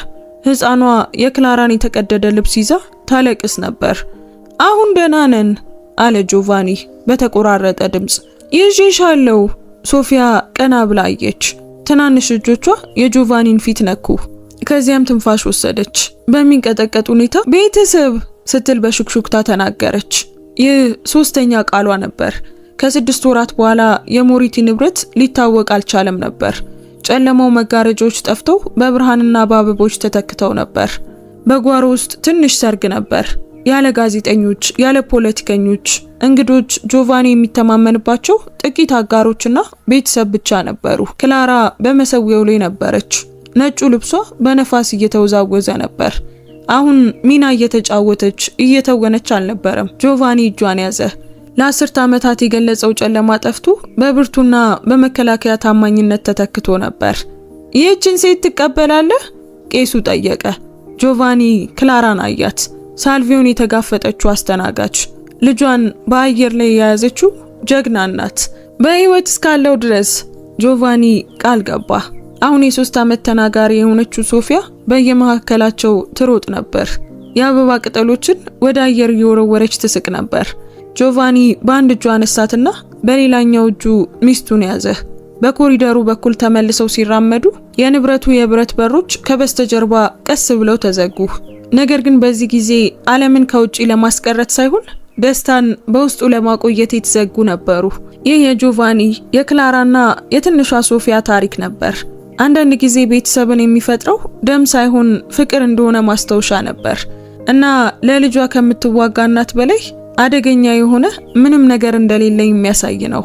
ሕፃኗ የክላራን የተቀደደ ልብስ ይዛ ታለቅስ ነበር። አሁን ደህና ነን አለ ጆቫኒ በተቆራረጠ ድምጽ። ይዤሻለሁ። ሶፊያ ቀና ብላ አየች። ትናንሽ እጆቿ የጆቫኒን ፊት ነኩ። ከዚያም ትንፋሽ ወሰደች። በሚንቀጠቀጥ ሁኔታ ቤተሰብ ስትል በሹክሹክታ ተናገረች። ይህ ሶስተኛ ቃሏ ነበር። ከ6 ወራት በኋላ የሞሪቲ ንብረት ሊታወቅ አልቻለም ነበር። ጨለማው መጋረጃዎች ጠፍተው በብርሃንና በአበቦች ተተክተው ነበር። በጓሮ ውስጥ ትንሽ ሰርግ ነበር። ያለ ጋዜጠኞች፣ ያለ ፖለቲከኞች፣ እንግዶች፣ ጆቫኒ የሚተማመንባቸው ጥቂት አጋሮችና ቤተሰብ ብቻ ነበሩ። ክላራ በመሰዊያው ላይ ነበረች። ነጩ ልብሷ በነፋስ እየተወዛወዘ ነበር። አሁን ሚና እየተጫወተች እየተወነች አልነበረም። ጆቫኒ እጇን ያዘ። ለ10 ዓመታት የገለጸው ጨለማ ጠፍቶ በብርቱና በመከላከያ ታማኝነት ተተክቶ ነበር። ይህችን ሴት ትቀበላለህ? ቄሱ ጠየቀ። ጆቫኒ ክላራን አያት። ሳልቪዮን የተጋፈጠችው አስተናጋጅ፣ ልጇን በአየር ላይ የያዘችው ጀግና ናት። በህይወት እስካለው ድረስ ጆቫኒ ቃል ገባ። አሁን የ3 ዓመት ተናጋሪ የሆነችው ሶፊያ በየመካከላቸው ትሮጥ ነበር። የአበባ ቅጠሎችን ወደ አየር እየወረወረች ትስቅ ነበር። ጆቫኒ በአንድ እጁ አነሳትና በሌላኛው እጁ ሚስቱን ያዘ። በኮሪደሩ በኩል ተመልሰው ሲራመዱ የንብረቱ የብረት በሮች ከበስተጀርባ ቀስ ብለው ተዘጉ። ነገር ግን በዚህ ጊዜ ዓለምን ከውጪ ለማስቀረት ሳይሆን ደስታን በውስጡ ለማቆየት የተዘጉ ነበሩ። ይህ የጆቫኒ የክላራና የትንሿ ሶፊያ ታሪክ ነበር። አንዳንድ ጊዜ ቤተሰብን የሚፈጥረው ደም ሳይሆን ፍቅር እንደሆነ ማስታወሻ ነበር እና ለልጇ ከምትዋጋ እናት በላይ አደገኛ የሆነ ምንም ነገር እንደሌለ የሚያሳይ ነው።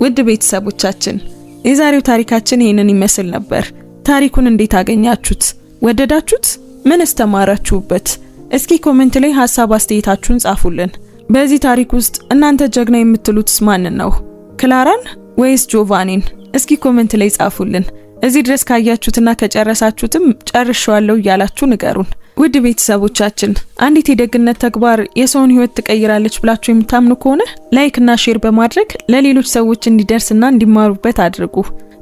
ውድ ቤተሰቦቻችን የዛሬው ታሪካችን ይህንን ይመስል ነበር። ታሪኩን እንዴት አገኛችሁት? ወደዳችሁት? ምን ተማራችሁበት? እስኪ ኮሜንት ላይ ሐሳብ አስተያየታችሁን ጻፉልን። በዚህ ታሪክ ውስጥ እናንተ ጀግና የምትሉትስ ማንን ነው? ክላራን ወይስ ጆቫኒን? እስኪ ኮሜንት ላይ ጻፉልን። እዚህ ድረስ ካያችሁትና ከጨረሳችሁትም ጨርሻለሁ እያላችሁ ንገሩን። ውድ ቤተሰቦቻችን አንዲት የደግነት ተግባር የሰውን ህይወት ትቀይራለች ብላችሁ የምታምኑ ከሆነ ላይክ እና ሼር በማድረግ ለሌሎች ሰዎች እንዲደርስና እንዲማሩበት አድርጉ።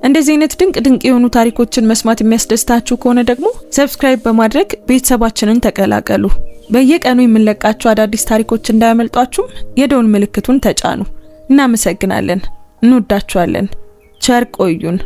እንደዚህ አይነት ድንቅ የሆኑ ታሪኮችን መስማት የሚያስደስታችሁ ከሆነ ደግሞ ሰብስክራይብ በማድረግ ቤተሰባችንን ተቀላቀሉ። በየቀኑ የምንለቃቸው አዳዲስ ታሪኮች እንዳያመልጧችሁም የደውል ምልክቱን ተጫኑ። እናመሰግናለን። እንወዳችኋለን። ቸር ቆዩን።